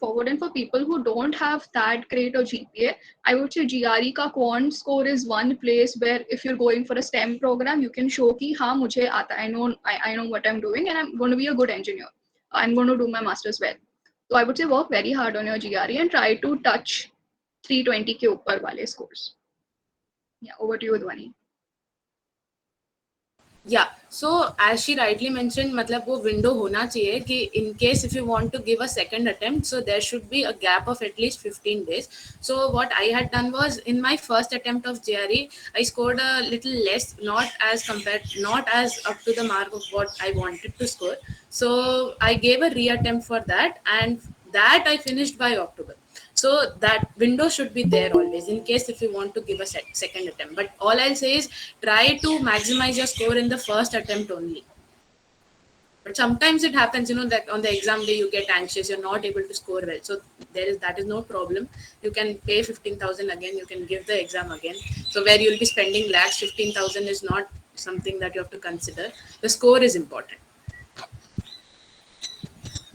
forward. And for people who don't have that great a GPA, I would say GRE ka quant score is one place where if you're going for a STEM program, you can show ki हाँ मुझे आता है, I know what I'm doing and I'm going to be a good engineer. I'm going to do my master's well. So I would say work very hard on your GRE and try to touch 320 के ऊपर वाले scores. Yeah, over to you, Dhwani. Yeah, so as she rightly mentioned, मतलब वो window होना चाहिए कि in case if you want to give a second attempt, so there should be a gap of at least 15 days. So what I had done was in my first attempt of GRE, I scored a little less, not as up to the mark of what I wanted to score. So I gave a reattempt for that, and that I finished by October. So that window should be there always in case if you want to give a second attempt. But all I'll say is try to maximize your score in the first attempt only. But sometimes it happens, that on the exam day you get anxious, you're not able to score well. So that is no problem. You can pay 15,000 again, you can give the exam again. So where you'll be spending lakhs, 15,000 is not something that you have to consider. The score is important.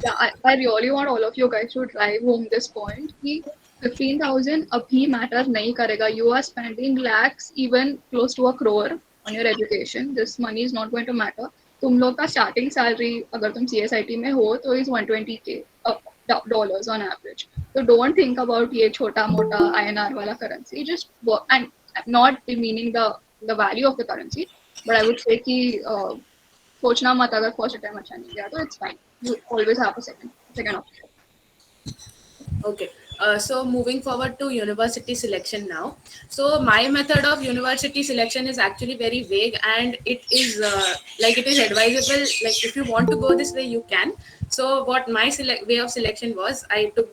Yeah, I really want all of you guys to drive home this point. कि 15,000 abhi matter nahi karega. You are spending lakhs, even close to a crore on your education. This money is not going to matter. तुम लोग का starting salary अगर तुम CSIT में हो तो is 120K dollars on average. So don't think about ये छोटा मोटा INR वाला currency. Just work, and I'm not demeaning the value of the currency, but I would say कि सोचना मत अगर first attempt अच्छा नहीं गया तो it's fine. You always have a second option. Okay. So moving forward to university selection now. So my method of university selection is actually very vague, and it is it is advisable. Like if you want to go this way, you can. So what my way of selection was, I took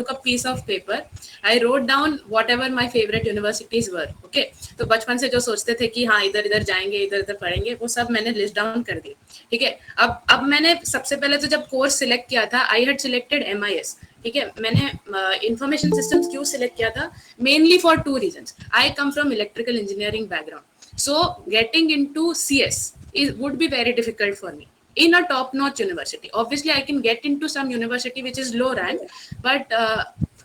a piece of paper. I wrote down whatever my favorite universities were. Okay. तो बचपन से जो सोचते थे कि हाँ इधर इधर जाएंगे, इधर इधर पढ़ेंगे, वो सब मैंने लिस्ट डाउन कर दी. ठीक है. अब मैंने सबसे पहले तो जब कोर्स सिलेक्ट किया था, आई हैड सिलेक्टेड MIS. ठीक है. मैंने इंफॉर्मेशन सिस्टम्स क्यों सिलेक्ट किया था? Mainly for 2 reasons. I come from electrical engineering background, so getting into CS would be very difficult for me in a top-notch university. Obviously, I can get into some university which is low rank, but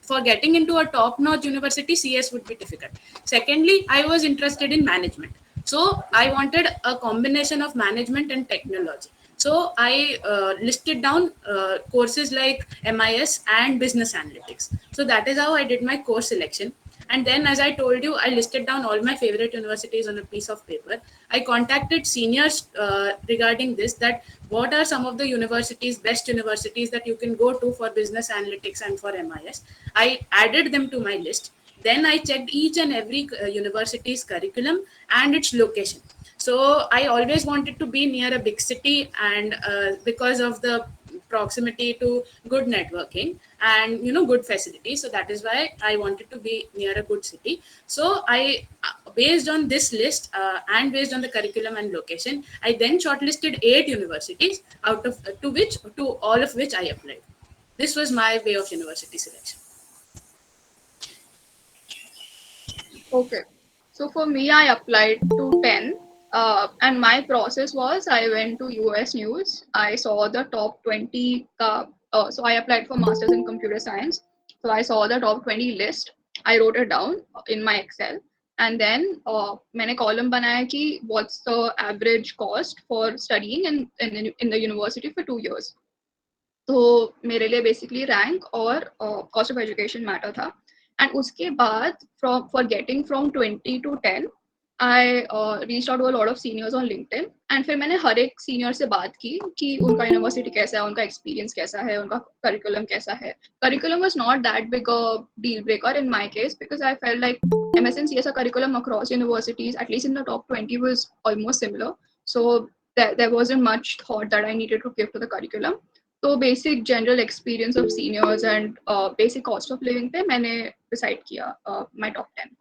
for getting into a top-notch university, CS would be difficult. Secondly, I was interested in management. So I wanted a combination of management and technology. So I listed down courses like MIS and business analytics. So that is how I did my course selection. And then, as I told you, I listed down all my favorite universities on a piece of paper. I contacted seniors regarding this, that what are some of the best universities that you can go to for business analytics and for MIS. I added them to my list. Then I checked each and every university's curriculum and its location. So I always wanted to be near a big city, and because of the proximity to good networking and good facilities, so that is why I wanted to be near a good city. So I based on this list and based on the curriculum and location, I then shortlisted 8 universities out of to all of which I applied. This was my way of university selection. Okay, so for me, I applied to 10. And my process was, I went to US News. I saw the top 20. So I applied for Masters in Computer Science. So I saw the top 20 list. I wrote it down in my Excel. And then मैंने column बनाया कि what's the average cost for studying in the university for 2 years. तो मेरे लिए basically rank और cost of education matter था. And उसके बाद for getting from 20 to 10, I reached out to a lot of seniors on LinkedIn, and फिर मैंने हर एक senior से बात की कि उनका university कैसा है, उनका experience कैसा है, उनका curriculum कैसा है. Curriculum was not that big a deal breaker in my case, because I felt like MS&CS curriculum across universities, at least in the top 20, was almost similar. So there wasn't much thought that I needed to give to the curriculum. तो basic general experience of seniors and basic cost of living पे मैंने decide किया my top 10.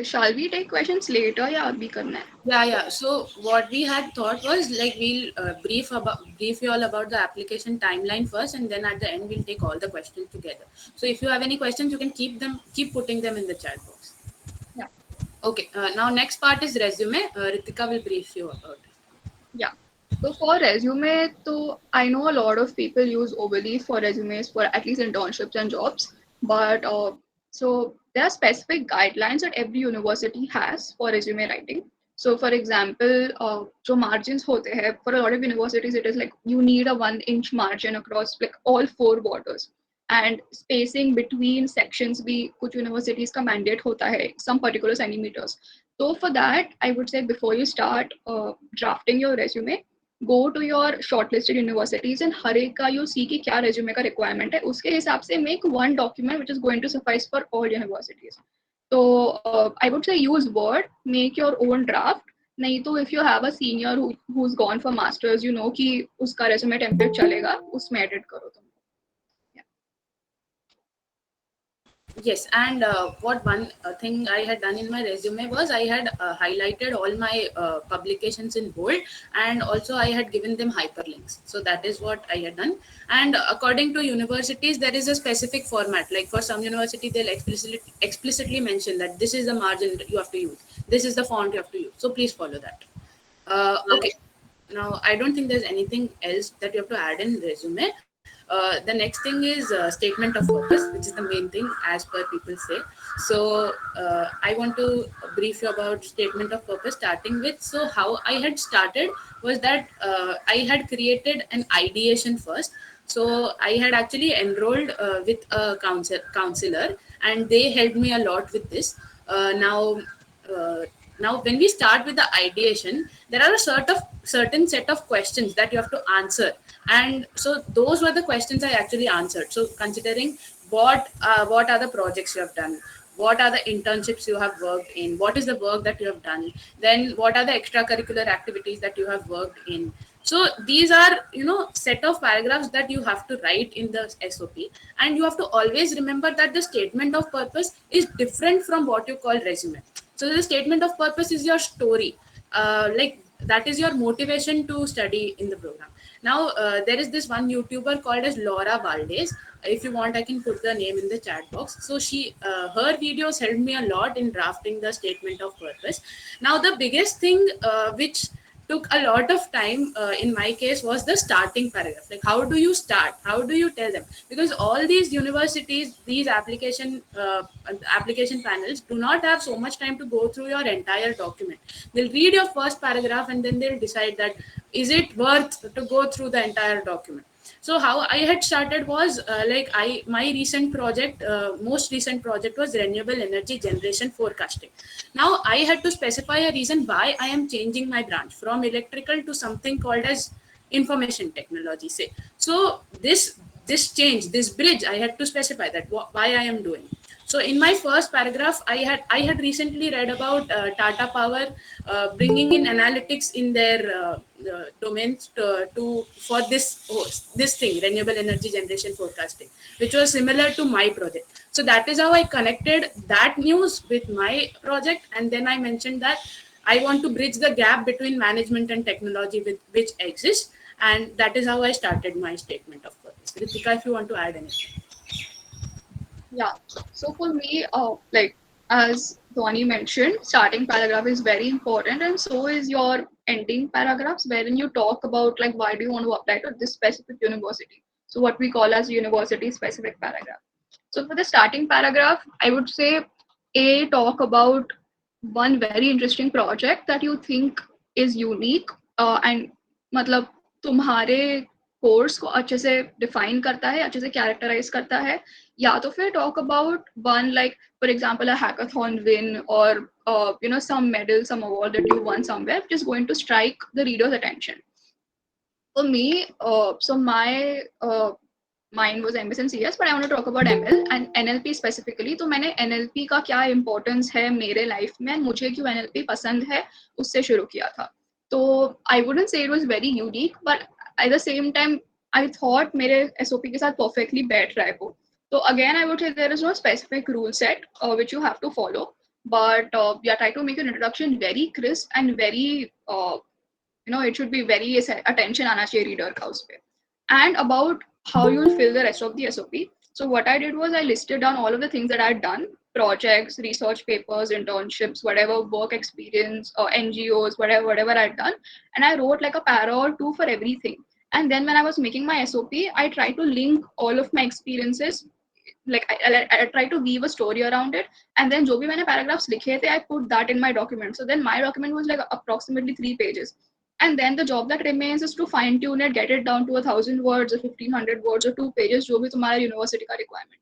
Shall we take questions later या अभी करना है? Yeah. So what we had thought was like we'll brief you all about the application timeline first, and then at the end we'll take all the questions together. So if you have any questions, you can keep putting them in the chat box. Yeah. Okay. Now next part is resume. Ritika will brief you about it. Yeah. So for resume, so I know a lot of people use Overleaf for resumes for at least internships and jobs, but so there are specific guidelines that every university has for resume writing. So for example, जो margins होते हैं for a lot of universities, it is like you need a 1 inch margin across like all four borders. And spacing between sections भी कुछ universities का mandate होता है some particular centimeters. So for that, I would say before you start drafting your resume, go to your shortlisted universities and हर एक का you see कि क्या resume का requirement है उसके हिसाब से make one document which is going to suffice for all universities. So I would say use Word, make your own draft. नहीं तो if you have a senior who's gone for masters, you know कि उसका resume template चलेगा उसमें edit करो तुम. Yes, and what one thing I had done in my resume was I had highlighted all my publications in bold, and also I had given them hyperlinks. So that is what I had done. And according to universities, there is a specific format. Like for some university, they'll explicitly mention that this is the margin you have to use, this is the font you have to use. So please follow that. Okay. Now I don't think there's anything else that you have to add in resume. The next thing is statement of purpose, which is the main thing as per people say. So I want to brief you about statement of purpose, starting with, so how I had started was that I had created an ideation first. So I had actually enrolled with a counselor, and they helped me a lot with this. Uh, now when we start with the ideation, there are a certain set of questions that you have to answer, and so those were the questions I actually answered. So considering what are the projects you have done, what are the internships you have worked in, what is the work that you have done, then what are the extracurricular activities that you have worked in. So these are, set of paragraphs that you have to write in the SOP, and you have to always remember that the statement of purpose is different from what you call resume. So the statement of purpose is your story, like that is your motivation to study in the program. Now there is this one YouTuber called as Laura Valdez. If you want, I can put the name in the chat box. So her videos helped me a lot in drafting the statement of purpose. Now the biggest thing which took a lot of time in my case was the starting paragraph. Like how do you start, how do you tell them, because all these universities, these application panels do not have so much time to go through your entire document. They'll read your first paragraph and then they'll decide that is it worth to go through the entire document. So how I had started was like my recent project, most recent project was renewable energy generation forecasting. Now I had to specify a reason why I am changing my branch from electrical to something called as information technology, say. So this change, this bridge, I had to specify that why I am doing. So in my first paragraph, I had recently read about Tata Power bringing in analytics in their domains to for this thing, renewable energy generation forecasting, which was similar to my project. So that is how I connected that news with my project, and then I mentioned that I want to bridge the gap between management and technology which exists, and that is how I started my statement of purpose. Ritika, if you want to add anything. Yeah. So for me, like as Dhwani mentioned, starting paragraph is very important, and so is your ending paragraphs, wherein you talk about like why do you want to apply to this specific university. So what we call as university specific paragraph. So for the starting paragraph, I would say a talk about one very interesting project that you think is unique and मतलब तुम्हारे course को अच्छे से define करता है, अच्छे से characterise करता है, या तो फिर talk about one like for example a hackathon win or some medal, some award that you won somewhere, which is going to strike the reader's attention. For me, so my mine was MS and CS, but I want to talk about ML and NLP specifically. तो मैंने NLP का क्या importance है मेरे life में, मुझे क्यों NLP पसंद है, उससे शुरू किया था. तो I wouldn't say it was very unique, but at the same time I thought मेरे SOP के साथ perfectly बैठ रहा है वो. So again, I would say there is no specific rule set which you have to follow, but yeah, try to make an introduction very crisp and very it should be very attention आना चाहिए reader का उस पे. And about how you'll fill the rest of the SOP. So what I did was I listed down all of the things that I had done: projects, research papers, internships, whatever work experience, or NGOs, whatever I'd done, and I wrote like a para or two for everything. And then when I was making my SOP, I tried to link all of my experiences, like I try to weave a story around it, and then जो भी मैंने paragraphs लिखे थे, I put that in my document. So then my document was like approximately 3 pages, and then the job that remains is to fine tune it, get it down to 1,000 words or 1,500 words or 2 pages, जो भी तुम्हारा university का requirement.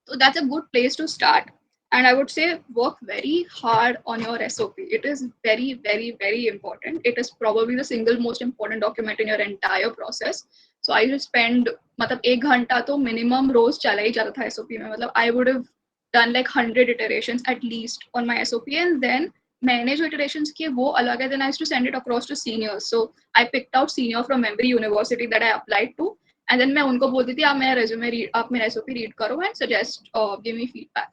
So that's a good place to start. And I would say work very hard on your SOP. It is very, very, very important. It is probably the single most important document in your entire process. So I used to spend मतलब 1 घंटा तो minimum रोज चला ही जाता था SOP में. मतलब I would have done like 100 iterations at least on my SOP, and then मैंने जो iterations किए वो अलग है. Then I used to send it across to seniors. So I picked out senior from every university that I applied to, and then मैं उनको बोलती थी आप मेरा रेज्यूमे रीड, आप मेरा एसओपी रीड करो and suggest give me feedback.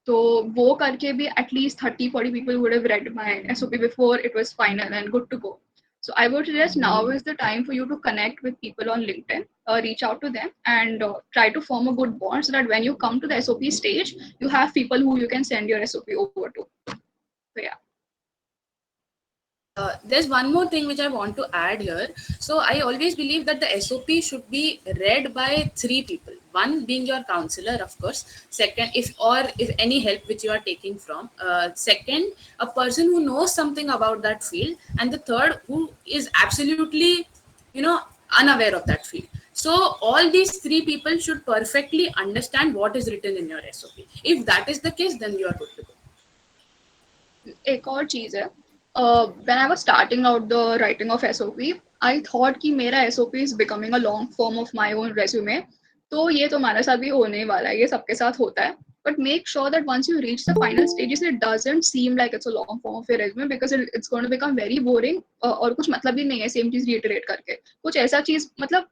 तो वो करके भी at least 30-40 people would have read my SOP before it was final and good to go. So I would suggest now is the time for you to connect with people on LinkedIn, reach out to them, and try to form a good bond so that when you come to the SOP stage, you have people who you can send your SOP over to. So yeah. There's one more thing which I want to add here. So I always believe that the SOP should be read by 3 people. One being your counselor, of course. Second, if any help which you are taking from. Second, a person who knows something about that field, and the third who is absolutely, unaware of that field. So all these 3 people should perfectly understand what is written in your SOP. If that is the case, then you are good to go. एक और चीज है, when I was starting out the writing of SOP, I thought कि मेरा SOP is becoming a long form of my own resume. तो ये तुम्हारे साथ भी होने वाला है, ये सबके साथ होता है. But make sure that once you reach the final stages, it doesn't seem like it's a long form of your resume, because it's going to become very boring. और कुछ मतलब ही नहीं है सेम चीज reiterate करके. कुछ ऐसा चीज मतलब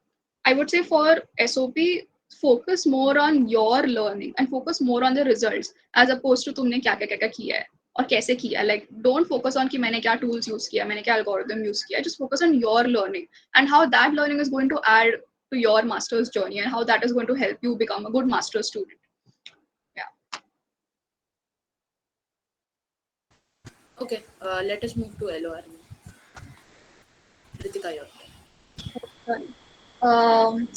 I would say for SOP, focus more on your learning and focus more on the results as opposed to तुमने क्या क्या क्या किया है और कैसे किया. लाइक डोंट फोकस ऑन कि मैंने क्या टूल्स यूज किया, मैंने क्या एल्गोरिथम यूज किया. Just focus on your learning and how that learning is going to add to your master's journey and how that is going to help you become a good master's student. Yeah. Okay, let us move to LOR. Ritika, your turn. Sorry.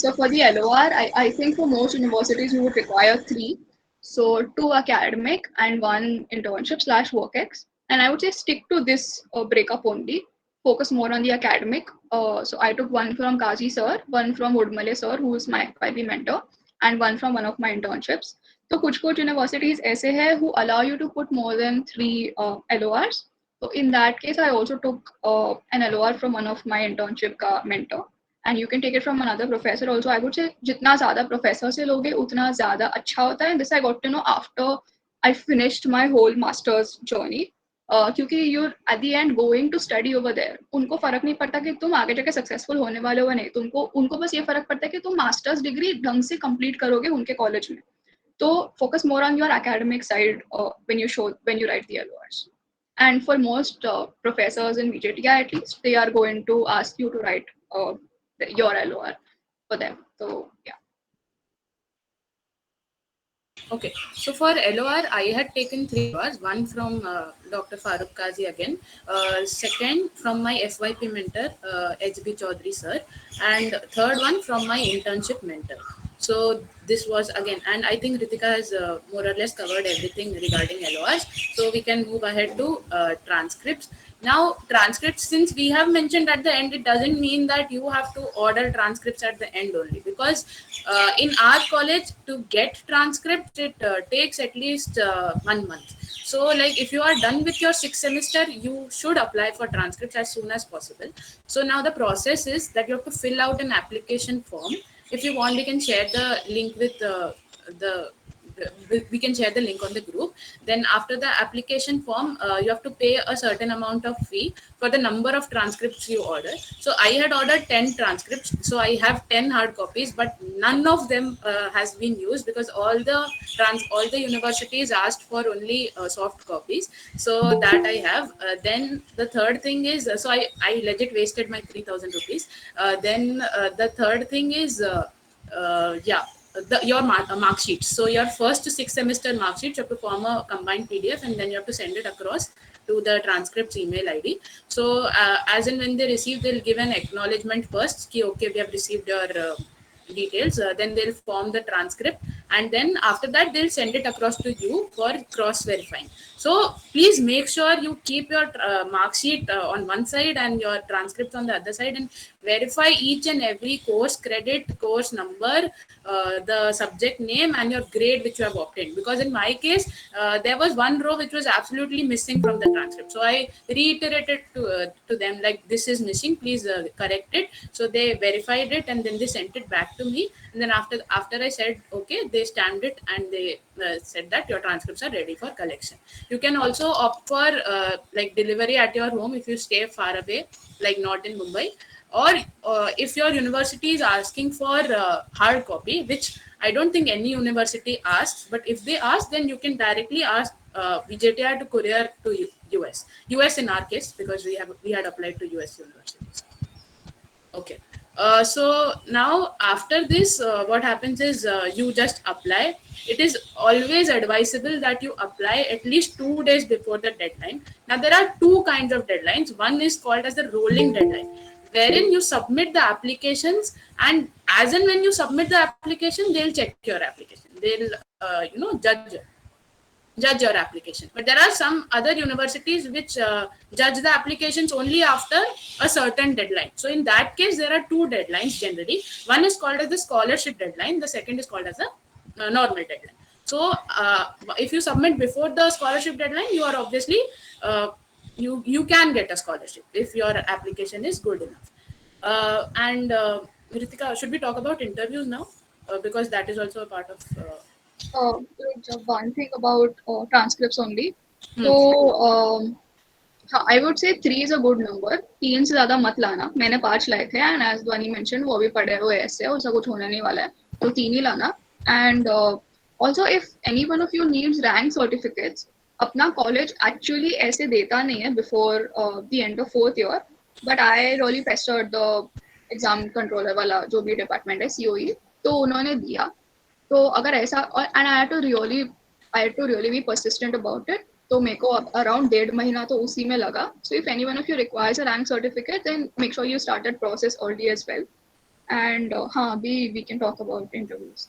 So for the LOR, I think for most universities you would require 3. So 2 academic and 1 internship slash work-ex. And I would say stick to this breakup only. Focus more on the academic. So I took 1 from Kazi sir, 1 from Udmale sir, who is my FYP mentor, and 1 from one of my internships. So कुछ universities ऐसे हैं who allow you to put more than 3 LORs. So in that case, I also took an LOR from one of my internship ka mentor, and you can take it from another professor also. I would say जितना ज़्यादा professor से लोगे उतना ज़्यादा अच्छा होता है. And this I got to know after I finished my whole master's journey. क्योंकि you're at the end going to study over there. उनको फर्क नहीं पड़ता कि तुम आगे जाके सक्सेसफुल होने वाले हो नहीं. उनको बस ये फर्क पड़ता है कि तुम मास्टर्स डिग्री ढंग से कंप्लीट करोगे उनके कॉलेज में. तो focus more on your academic side when you write the LORs. And for most professors in VJTI, at least, they are going to ask you to write your LOR for them. So yeah. Okay, so for LOR, I had taken 3 LORs, one from Dr. Farooq Kazi again, second from my FYP mentor, HB Chaudhary sir, and third one from my internship mentor. So this was again, and I think Ritika has more or less covered everything regarding LORs. So we can move ahead to transcripts. Now, transcripts, since we have mentioned at the end, it doesn't mean that you have to order transcripts at the end only, because in our college, to get transcripts, it takes at least 1 month. So, like if you are done with your 6th semester, you should apply for transcripts as soon as possible. So now the process is that you have to fill out an application form. If you want, we can share the link with the we can share the link on the group. Then after the application form, you have to pay a certain amount of fee for the number of transcripts you order. So I had ordered 10 transcripts, so I have 10 hard copies, but none of them has been used because all the universities asked for only soft copies. So that I have. Then the third thing is, so I legit wasted my 3,000 rupees. Then the third thing is, yeah, your mark sheets. So your first 6 semester mark sheets, you have to form a combined PDF, and then you have to send it across to the transcripts email ID. So as and when they receive, they'll give an acknowledgement first. Ki, okay, we have received your details. Then they'll form the transcript, and then after that they'll send it across to you for cross verifying. So please make sure you keep your mark sheet on one side and your transcripts on the other side, and verify each and every course credit, course number, the subject name, and your grade which you have obtained. Because in my case, there was one row which was absolutely missing from the transcript, so I reiterated to them like, this is missing, please correct it. So they verified it, and then they sent it back to me. And then after I said okay, they stamped it, and they said that your transcripts are ready for collection. You can also opt for like delivery at your home if you stay far away, like not in Mumbai. Or if your university is asking for hard copy, which I don't think any university asks, but if they ask, then you can directly ask VJTI to courier to US in our case, because we had applied to US universities. Okay. So now after this, what happens is you just apply. It is always advisable that you apply at least 2 days before the deadline. Now there are two kinds of deadlines. One is called as the rolling deadline, wherein you submit the applications, and as and when you submit the application, they'll check your application. They'll judge your application. But there are some other universities which judge the applications only after a certain deadline. So in that case, there are two deadlines generally. One is called as the scholarship deadline. The second is called as a normal deadline. So if you submit before the scholarship deadline, you are obviously you can get a scholarship if your application is good enough. And Ritika, should we talk about interviews now? Because that is also a part of. Just one thing about transcripts only. Hmm. So हाँ, I would say 3 is a good number. 3 से ज़्यादा मत लाना. मैंने 5 लाए थे, and as Dhwani mentioned, वो भी पढ़े हुए ऐसे, उसका कुछ होने नहीं वाला है. तो 3 ही लाना. And also, if any one of you needs rank certificates, अपना college actually ऐसे देता नहीं है before the end of 4th year. But I really pestered the exam controller वाला जो भी department है, COE, तो उन्होंने दिया. तो अगर ऐसा, और and I had to really be persistent about it. तो मेरे को अराउंड 1.5 महीना तो उसी में लगा. So if any one of you requires a rank certificate, then make sure you start that process early as well. And हाँ, अभी we can talk about interviews.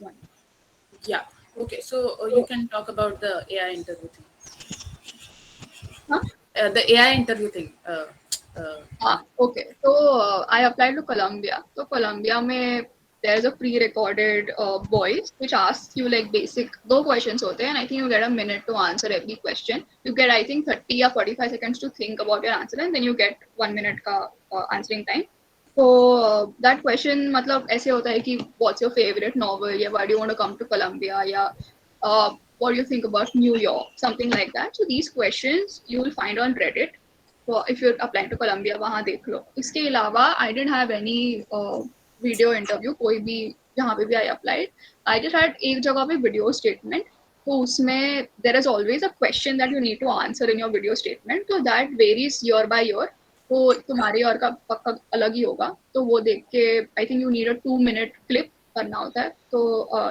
Yeah. Okay. So you can talk about the AI interview thing. हाँ, The AI interview thing. हाँ, okay. तो I applied to Colombia. तो Colombia में there's a pre-recorded voice which asks you like basic 2 questions होते हैं, and I think you get a minute to answer every question. You get I think 30 or 45 seconds to think about your answer, and then you get 1 minute का answering time. So that question मतलब ऐसे होता है कि what's your favorite novel, या why do you want to come to Colombia, या what do you think about New York, something like that. So these questions you will find on Reddit. So if you're applying to Colombia, वहाँ देख लो. इसके अलावा I didn't have any video interview कोई भी जहाँ पे भी I applied. I just had एक जगह पे वीडियो स्टेटमेंट. तो उसमें there is always a question that you need to answer in your video statement. तो that varies year by year. तो तुम्हारे ईयर का पक्का अलग ही होगा. तो वो देख के आई think you need a 2 minute clip करना होता है. तो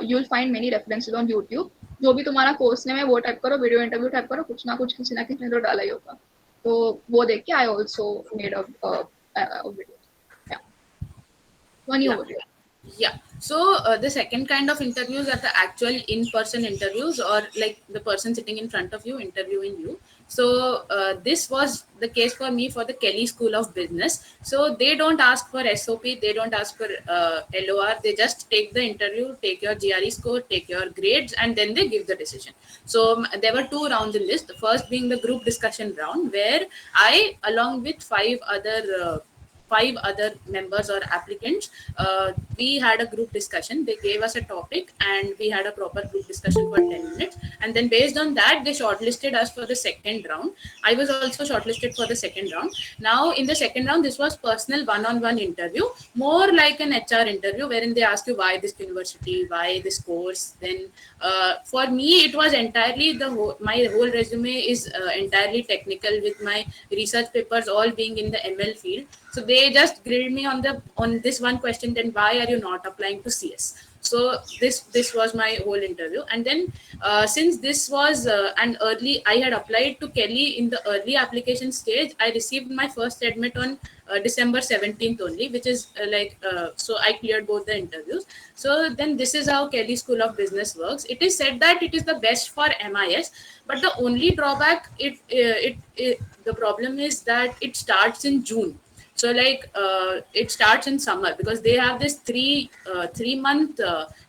you will find many references on YouTube. जो भी तुम्हारा कोर्स नेम है वो टाइप करो, वीडियो इंटरव्यू टाइप करो, कुछ ना कुछ किसी ना किसी ने तो डाला ही होगा. तो वो देख के I also made a video. One Yeah. over here. Yeah. So the second kind of interviews are the actual in-person interviews, or like the person sitting in front of you interviewing you. So this was the case for me for the Kelly School of Business. So they don't ask for SOP, they don't ask for LOR. They just take the interview, take your GRE score, take your grades, and then they give the decision. So there were 2 rounds in this. The first being the group discussion round, where I, along with 5 other members or applicants, we had a group discussion. They gave us a topic, and we had a proper group discussion for 10 minutes, and then based on that they shortlisted us for the second round. I was also shortlisted for the second round. Now in the second round, this was personal one-on-one interview, more like an HR interview, wherein they ask you why this university, why this course. Then for me it was entirely my whole resume is entirely technical, with my research papers all being in the ML field. So they just grilled me on this one question, then why are you not applying to CS? So this was my whole interview. And then since this was an early, I had applied to Kelly in the early application stage. I received my first admit on December 17th only, which is so I cleared both the interviews. So then this is how Kelly School of Business works. It is said that it is the best for MIS, but the only drawback, it the problem is that it starts in June. So it starts in summer because they have this 3 month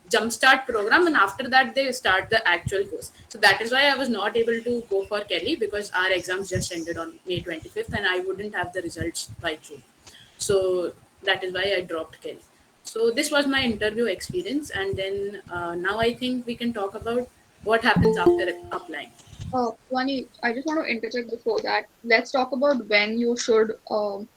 jumpstart program, and after that they start the actual course. So that is why I was not able to go for Kelly, because our exams just ended on May 25th and I wouldn't have the results by June. So that is why I dropped Kelly. So this was my interview experience. And then now I think we can talk about what happens after applying. Vani, I just want to interject before that. Let's talk about when you should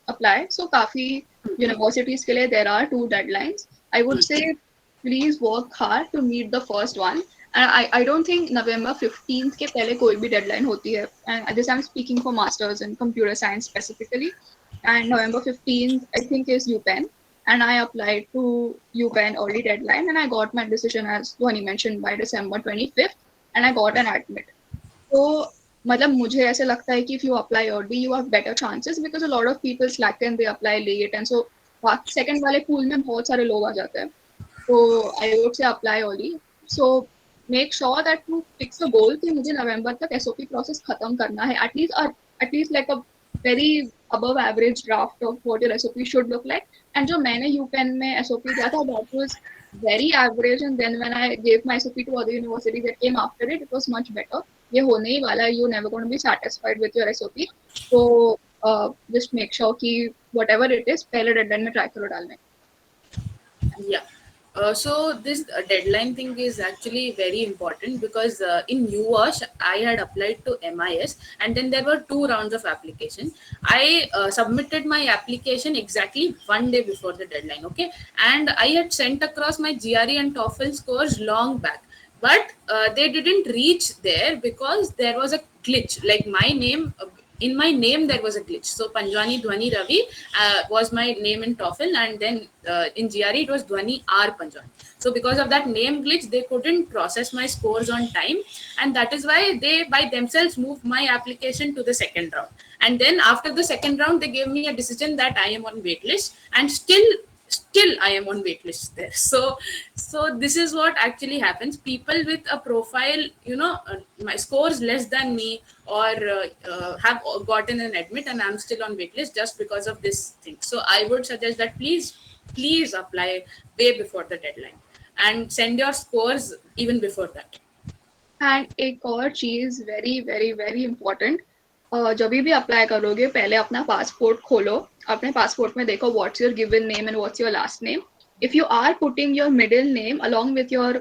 apply. So, काफी universities के लिए there are two deadlines. I would say please work hard to meet the first one. And I don't think November 15th के पहले कोई भी deadline होती है. And this I'm speaking for masters in computer science specifically. And November 15th I think is UPenn. And I applied to UPenn early deadline and I got my decision as Dhwani mentioned by December 25th and I got an admit. तो मतलब मुझे ऐसे लगता है कि if you apply early you have better chances because a lot of people slack and they apply late and so second वाले pool में बहुत सारे लोग आ जाते हैं. So I would say apply early. So make sure that you fix a goal कि मुझे नवंबर तक SOP process खत्म करना है. At least like a very above average draft of what your SOP should look like. And जो मैंने UPenn में SOP दिया था that was very average. And then when I gave my SOP to other universities that came after it, it was much better. ये होने ही वाला है. You're never going to be satisfied with your SOP. So just make sure कि whatever it is पहले deadline में try करो डालने. Yeah. So this deadline thing is actually very important because in UOSH I had applied to MIS, and then there were 2 rounds of application. I submitted my application exactly one day before the deadline. Okay, and I had sent across my GRE and TOEFL scores long back, but they didn't reach there because there was a glitch. Like my name. In my name there was a glitch. So Panjwani Dhwani Ravi was my name in TOEFL, and then in GRE it was Dhwani R Panjwani. So because of that name glitch they couldn't process my scores on time, and that is why they by themselves moved my application to the second round. And then after the second round they gave me a decision that I am on waitlist, and still I am on waitlist there. So this is what actually happens. People with a profile, my scores less than me, or have gotten an admit, and I'm still on waitlist just because of this thing. So I would suggest that please apply way before the deadline and send your scores even before that. And एक और चीज very very very important, जब भी apply करोगे पहले अपना passport खोलो. अपने पासपोर्ट में देखो what's your given name and what's your last name. If you are putting your middle name along with your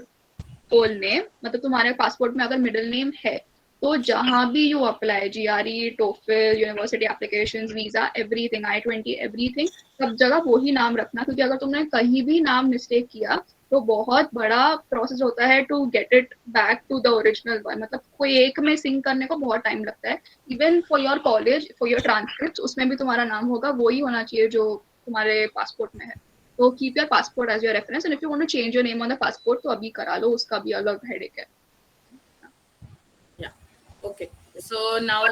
whole name, मतलब तुम्हारे पासपोर्ट में अगर मिडिल नेम है तो जहां भी you apply GRE TOEFL university application visa everything I-20 everything सब जगह वही नाम रखना. क्योंकि अगर तुमने कहीं भी नाम मिस्टेक किया तो बहुत बड़ा प्रोसेस होता है to get it back to the original one. मतलब कोई एक में सिंक करने को बहुत टाइम लगता है. Even for your college for your transcript उसमें भी तुम्हारा नाम होगा वही होना चाहिए जो तुम्हारे पासपोर्ट में है. तो keep your passport as your reference and if you want to change your name on the passport तो अभी करा लो, उसका भी अलग हेडेक है. Yeah. Okay. So now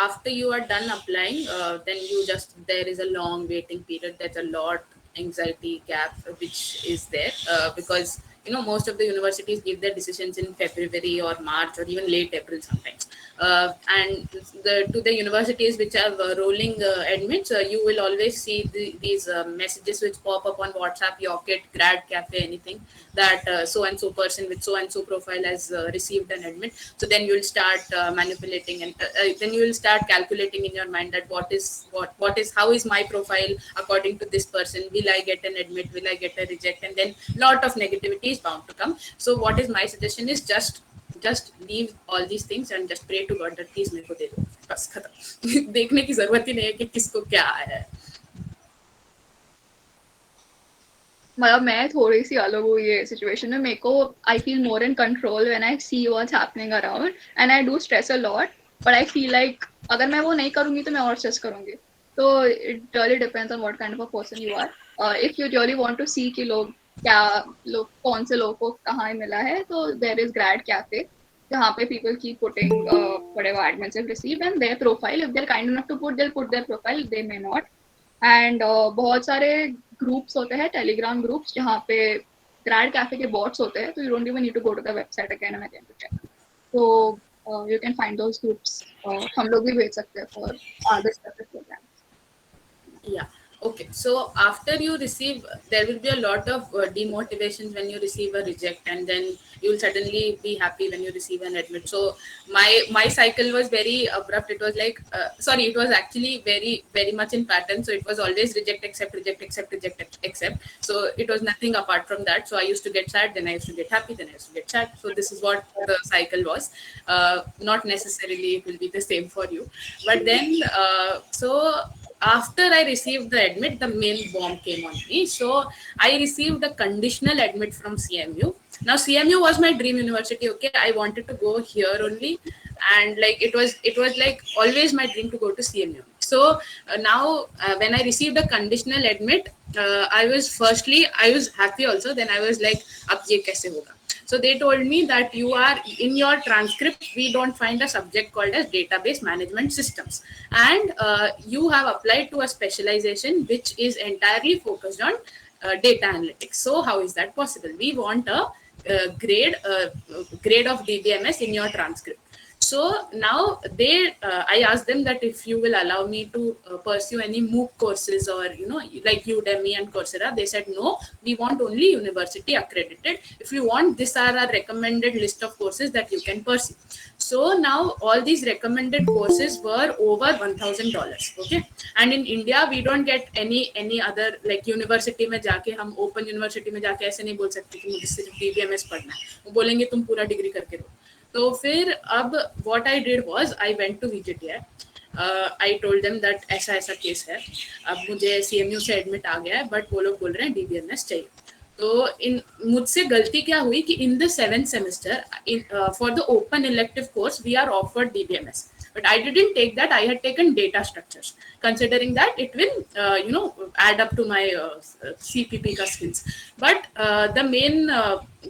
after you are done applying, then you just, there is a long waiting period. There's a lot anxiety gap which is there because most of the universities give their decisions in February or March or even late April sometimes. And to the universities which have rolling admits, you will always see these messages which pop up on WhatsApp, Yocket, Grad Cafe, anything, that so and so person with so and so profile has received an admit. So then you will start manipulating, and then you will start calculating in your mind that what is how is my profile according to this person. Will I get an admit? Will I get a reject? And then lot of negativity is bound to come. So what is my suggestion is just leave all these things and just pray to God that please मेरे को दे दो, बस खत्म. देखने की जरूरत ही नहीं है कि किसको क्या आया है. मतलब मैं थोड़ी सी अलग हूँ ये सिचुएशन में. मेरे को I feel more in control when I see what's happening around and I do stress a lot. But I feel like अगर मैं वो नहीं करूंगी तो मैं और स्ट्रेस करूंगी. तो it really depends on what kind of a person you are. If you really want to see कि लोग क्या लोग कौन से लोगों को कहाँ मिला है, तो देर इज ग्रैड कैफे जहाँ पे people keep putting whatever admins have received and their profile. If they're kind enough to put, they'll put their profile, they may not. And बहुत सारे ग्रुप्स होते हैं, टेलीग्राम ग्रुप्स, जहाँ पे ग्रैड कैफे के bots होते हैं, तो you don't even need to go to the website again and again to check. तो you can find those groups. हम लोग भी भेज सकते हैं for other specific program. Yeah. Okay. So after you receive, there will be a lot of demotivations when you receive a reject, and then you will suddenly be happy when you receive an admit. So my cycle was very abrupt. It was like sorry, it was actually very much in pattern. So it was always reject, accept, reject, accept, reject, accept. So it was nothing apart from that. So I used to get sad, then I used to get happy, then I used to get sad. So this is what the cycle was. Not necessarily it will be the same for you, but then so after I received the admit, the main bomb came on me. So I received a conditional admit from CMU. Now CMU was my dream university. Okay, I wanted to go here only, and like it was like always my dream to go to CMU. So now when I received a conditional admit, I was happy also. Then I was like, "Ab ye kaise hoga?" So they told me that you are in your transcript, we don't find a subject called as database management systems. And you have applied to a specialization which is entirely focused on data analytics. So how is that possible? We want a grade of DBMS in your transcript. So now I asked them that if you will allow me to pursue any MOOC courses or like Udemy and Coursera. They said no, we want only university accredited. If you want, these are a recommended list of courses that you can pursue. So now all these recommended courses were over $1,000. Okay, and in India we don't get any other like university में जाके हम open university में जाके ऐसे नहीं बोल सकते कि मुझे सिर्फ DBMS पढ़ना है. वो बोलेंगे तुम पूरा डिग्री करके रहो. तो फिर अब what I did was I went to VJTI. I told them that ऐसा ऐसा केस है, अब मुझे CMU से एडमिट आ गया है, बट वो लोग बोल रहे हैं DBMS चाहिए. तो इन मुझसे गलती क्या हुई कि in the 7th semester for the open elective course we are offered DBMS, but I didn't take that. I had taken data structures, considering that it will add up to my CPP ka skills. But the main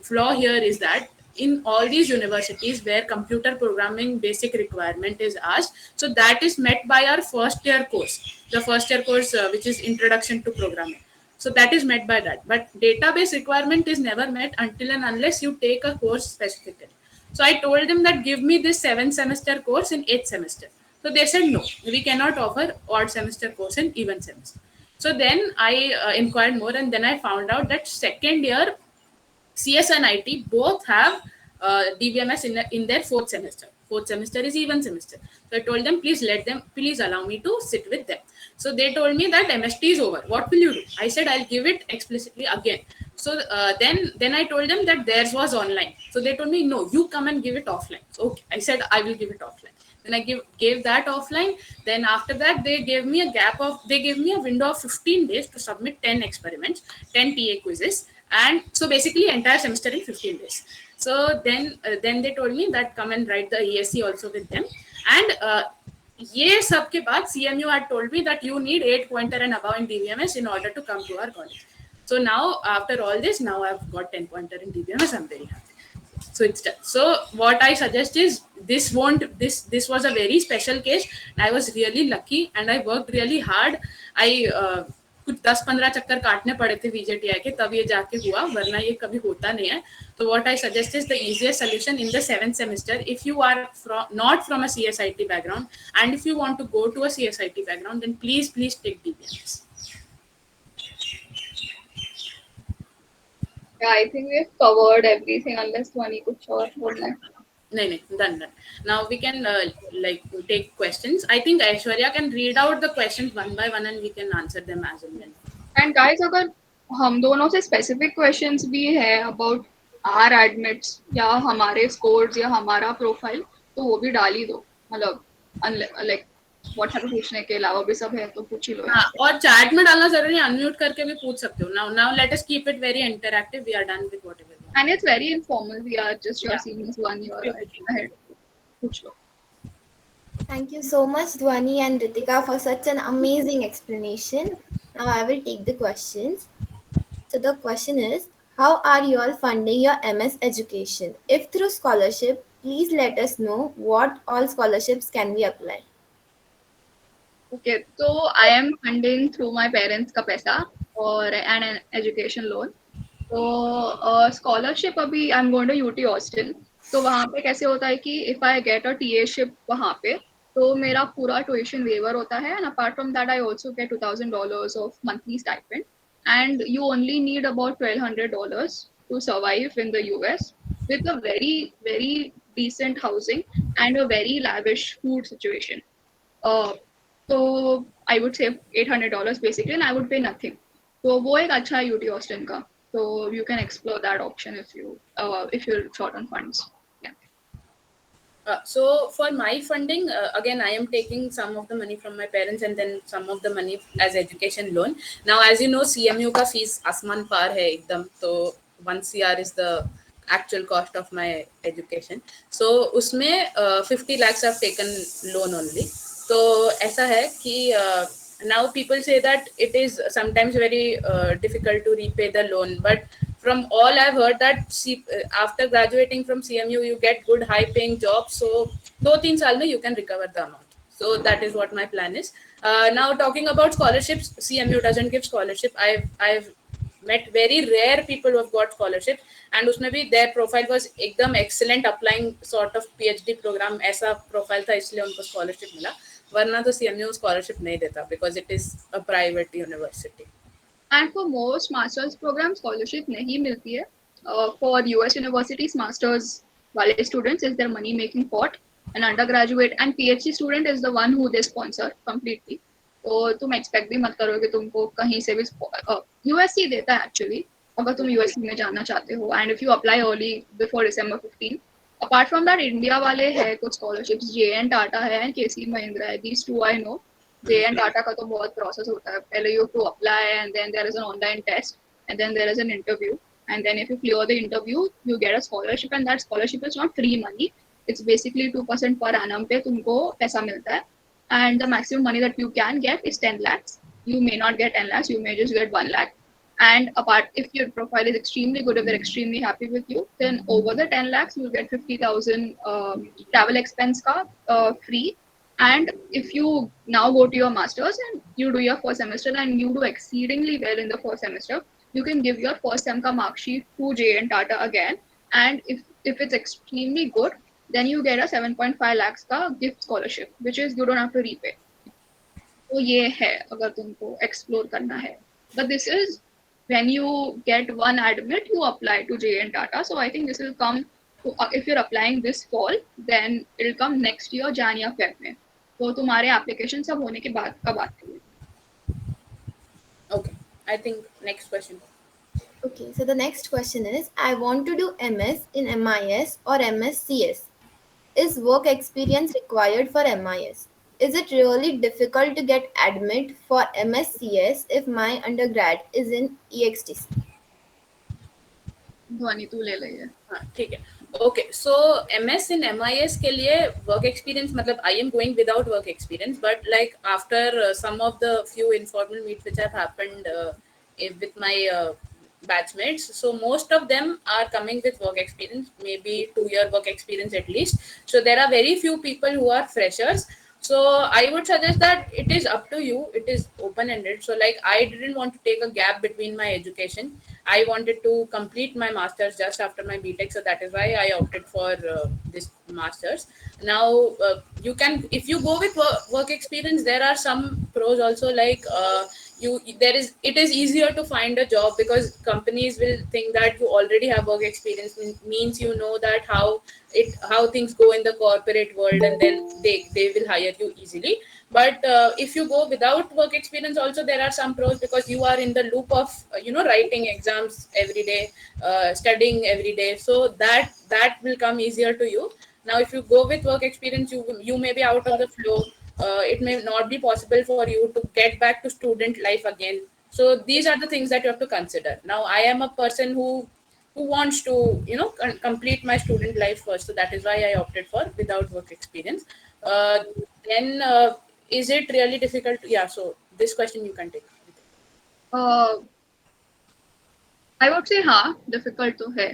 flaw here is that in all these universities where computer programming basic requirement is asked, so that is met by our first year course, the first year course which is introduction to programming. So that is met by that, but database requirement is never met until and unless you take a course specifically. So I told them that give me this 7th semester course in 8th semester. So they said no, we cannot offer odd semester course in even semester. So then I inquired more, and then I found out that second year CS and IT both have DBMS in their fourth semester. Fourth semester is even semester. So I told them, please allow me to sit with them. So they told me that MST is over. What will you do? I said, I'll give it explicitly again. So then I told them that theirs was online. So they told me, no, you come and give it offline. So, okay, I said, I will give it offline. Then I gave that offline. Then after that, they gave me a window of 15 days to submit 10 experiments, 10 TA quizzes, and so basically entire semester in 15 days. So then they told me that come and write the ESC also with them. And ये सब के बाद CMU had told me that you need 8 pointer and above in DBMS in order to come to our college. So now after all this, now I've got 10 pointer in DBMS. I'm very happy. So it's done. So what I suggest is this was a very special case. I was really lucky and I worked really hard. I कुछ 10-15 चक्कर काटने पड़े थे VJTI के, तब ये जाके हुआ, वरना ये कभी होता नहीं है. So what I suggest is the easiest solution in the 7th semester, if you are not from a CSIT background and if you want to go to a CSIT background, then please take DBMS. Yeah, I think we've covered everything unless Dhwani kuch aur bolna hai. No, done. Now we can like take questions. I think Aishwarya can read out the questions one by one and we can answer them as and when. And guys, अगर हम दोनों से specific questions भी है about our admits या हमारे scores या हमारा profile, तो वो भी डाल ही दो. मतलब like WhatsApp पूछने के अलावा भी सब है तो पूछ ही लो. हाँ, और चैट में डालना जरूरी है, अनम्यूट करके भी पूछ सकते हो. Now let us keep it very interactive. We are done with whatever. And it's very informal. We are just your seniors 1 year ahead. पूछ लो. Thank you so much, Dhwani and Ritika, for such an amazing explanation. Now I will take the questions. So the question is, How are you all funding your MS education? If through scholarship, please let us know what all scholarships can we apply. Okay, so I am funding through my parents का पैसा और an education loan. तो scholarship अभी I am going to UT hostel. तो वहाँ पे कैसे होता है कि इफ आई गेट अ टीएशिप वहाँ पे तो मेरा पूरा ट्यूशन वेवर होता है and apart from that I also get $2,000 of monthly stipend and you only need about $1,200 to survive in the US with a very decent housing and a very lavish food situation. Uh, so I would save $800 basically, and I would pay nothing. So वो एक अच्छा है UT Austin का. So you can explore that option if you're short on funds. Yeah. So for my funding, again, I am taking some of the money from my parents and then some of the money as education loan. Now, as you know, CMU का fees आसमान पार है एकदम. So 1 CR is the actual cost of my education. So उसमें 50 lakhs I've taken loan only. तो ऐसा है कि now people say that it is sometimes very difficult to repay the loan, but from all I've heard that after graduating from CMU, you get good high paying jobs. So 2-3 साल में you can recover the amount. So that is what my plan is. Now talking about scholarships, CMU doesn't give scholarship. I've met very rare people who have got scholarship, and उसमें भी their profile was एकदम excellent, applying sort of PhD program ऐसा profile था, इसलिए उनको scholarship मिला. वरना तो CMU scholarship नहीं देता because it is a private university. And for most master's programs, scholarship नहीं मिलती है. For US universities, masters वाले students is their money making pot. An undergraduate and PhD student is the one who they sponsor completely. तो तुम expect भी मत करो कि तुमको कहीं से भी USC देता है actually अगर तुम USC में जाना चाहते हो and if you apply early before December 15. Apart from that, India वाले है कुछ scholarships, JN Tata है and KC Mahindra है. These two I know. J N Tata का तो बहुत प्रोसेस होता है. पहले you to apply and then there is an online test and then there is an interview and then if you clear the interview you get a scholarship and that scholarship is not free money. It's basically 2% per annum पे तुमको पैसा मिलता है and the maximum money that you can get is 10 lakhs. You may not get 10 lakhs, you may just get 1 lakh. And apart, if your profile is extremely good, if they're extremely happy with you, then over the 10 lakhs, you'll get 50,000 travel expense ka, free. And if you now go to your masters and you do your first semester and you do exceedingly well in the first semester, you can give your first sem ka mark sheet to J and Tata again. And if it's extremely good, then you get a 7.5 lakhs ka gift scholarship, which is you don't have to repay. तो ये है अगर तुमको explore करना है. But this is when you get one admit, you apply to J and Tata. So I think this will come if you're applying this fall, then it'll come next year Jan या Feb में. तो तुम्हारे application सब होने के बाद कब आती है? Okay, I think next question. Okay, so the next question is I want to do MS in MIS or MSCS. Is work experience required for MIS? Is it really difficult to get admit for MSCS if my undergrad is in EXTC? ध्वनि तू ले ले. हाँ ठीक है. Okay so MS in MIS के लिए work experience मतलब I am going without work experience but like after some of the few informal meets which have happened with my batchmates, so most of them are coming with work experience, maybe 2 year work experience at least. So there are very few people who are freshers. So I would suggest that it is up to you, it is open ended. So like I didn't want to take a gap between my education. I wanted to complete my masters just after my BTech, so that is why I opted for this masters. Now you can, if you go with work experience, there are some pros also, like you there is it is easier to find a job because companies will think that you already have work experience, means you know that how things go in the corporate world, and then they will hire you easily. But if you go without work experience also, there are some pros because you are in the loop of writing exams every day, studying every day, so that will come easier to you. Now if you go with work experience, you may be out of the flow. It may not be possible for you to get back to student life again. So these are the things that you have to consider. Now I am a person who wants to complete my student life first, so that is why I opted for without work experience. Then is it really difficult? Yeah, so this question you can take. Uh, I would say हाँ difficult तो है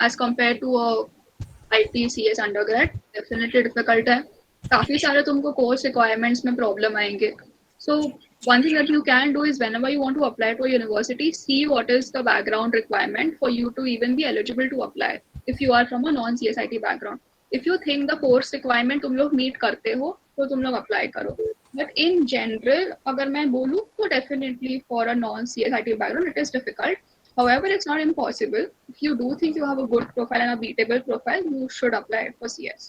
as compared to a ITCS undergrad definitely difficult है काफी सारे तुमको course requirements में problem आएंगे so one thing that you can do is whenever you want to apply to a university see what is the background requirement for you to even be eligible to apply if you are from a non CSIT background if you think the course requirement तुम लोग meet करते हो तो तुम लोग apply करो but in general अगर मैं बोलूँ तो definitely for a non CSIT background it is difficult. However, it's not impossible. If you do think you have a good profile and a beatable profile, you should apply it for CS.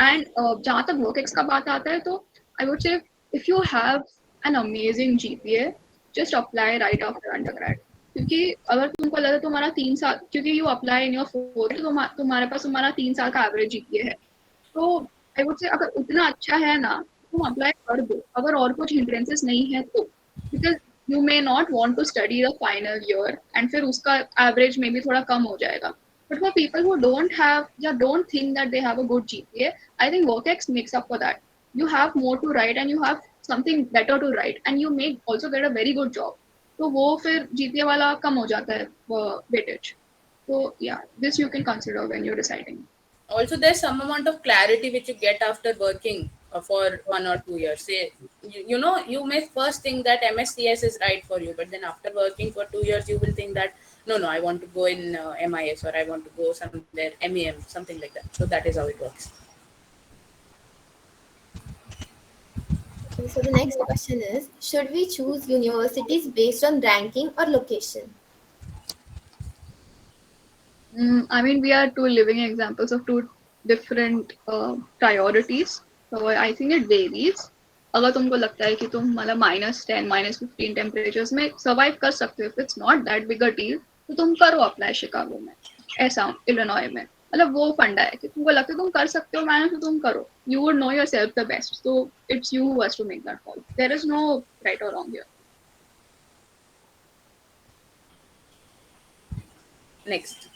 And जहाँ तक WorkX का बात आता है तो I would say if you have an amazing GPA, just apply right after undergrad. क्योंकि अगर तुमको लगा तुम्हारा 3 साल क्योंकि you apply in your fourth तो तुम्हारे पास तुम्हारा 3 साल का average GPA है तो आई वुड से अगर उतना अच्छा है ना तुम अप्लाई कर दो अगर और कुछ हिंड्रेंसेस नहीं है तो because you may not want to study the final year and फिर उसका एवरेज में भी थोड़ा कम हो जाएगा but for people who don't have या don't think that they have a good GPA I think work ex makes up for that you have more to write and you have something better to write and you may also get a very good job तो वो फिर GPA वाला कम हो जाता है weightage तो या this you can consider when you are deciding Also, there's some amount of clarity which you get after working for 1 or 2 years. Say, you may first think that MSCS is right for you, but then after working for 2 years, you will think that no, I want to go in MIS or I want to go somewhere MEM, something like that. So that is how it works. Okay, so the next question is, should we choose universities based on ranking or location? I mean, we are two living examples of two different priorities. So I think it varies. अगर तुमको लगता है कि तुम मतलब -10 -15 temperatures में survive कर सकते हो it's not that big a deal तो तुम करो अप्लाई शिकागो में ऐसा इलिनॉय में मतलब वो फंडा है कि तुमको लगता है तुम कर सकते हो मैनेज तो तुम करो you would know yourself the best so it's you who has to make that call there is no right और wrong here Next.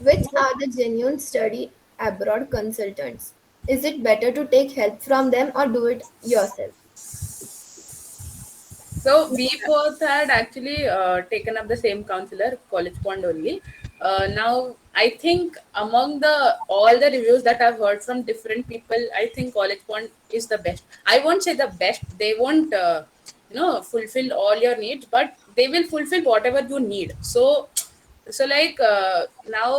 Which are the genuine study abroad consultants? Is it better to take help from them or do it yourself? So we both had actually taken up the same counselor, College Pond only. Now I think among the all the reviews that I've heard from different people, I think College Pond is the best. I won't say the best. They won't fulfill all your needs, but they will fulfill whatever you need. So like now.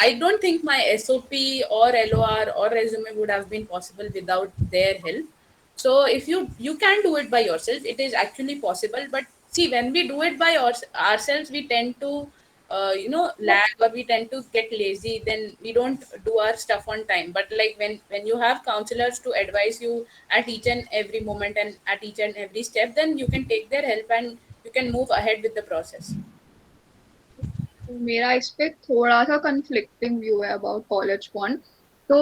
I don't think my SOP or LOR or resume would have been possible without their help. So if you can do it by yourself, it is actually possible. But see, when we do it by ourselves, we tend to lag or we tend to get lazy. Then we don't do our stuff on time. But like when you have counselors to advise you at each and every moment and at each and every step, then you can take their help and you can move ahead with the process. मेरा इस पे थोड़ा सा conflicting view है about college one. So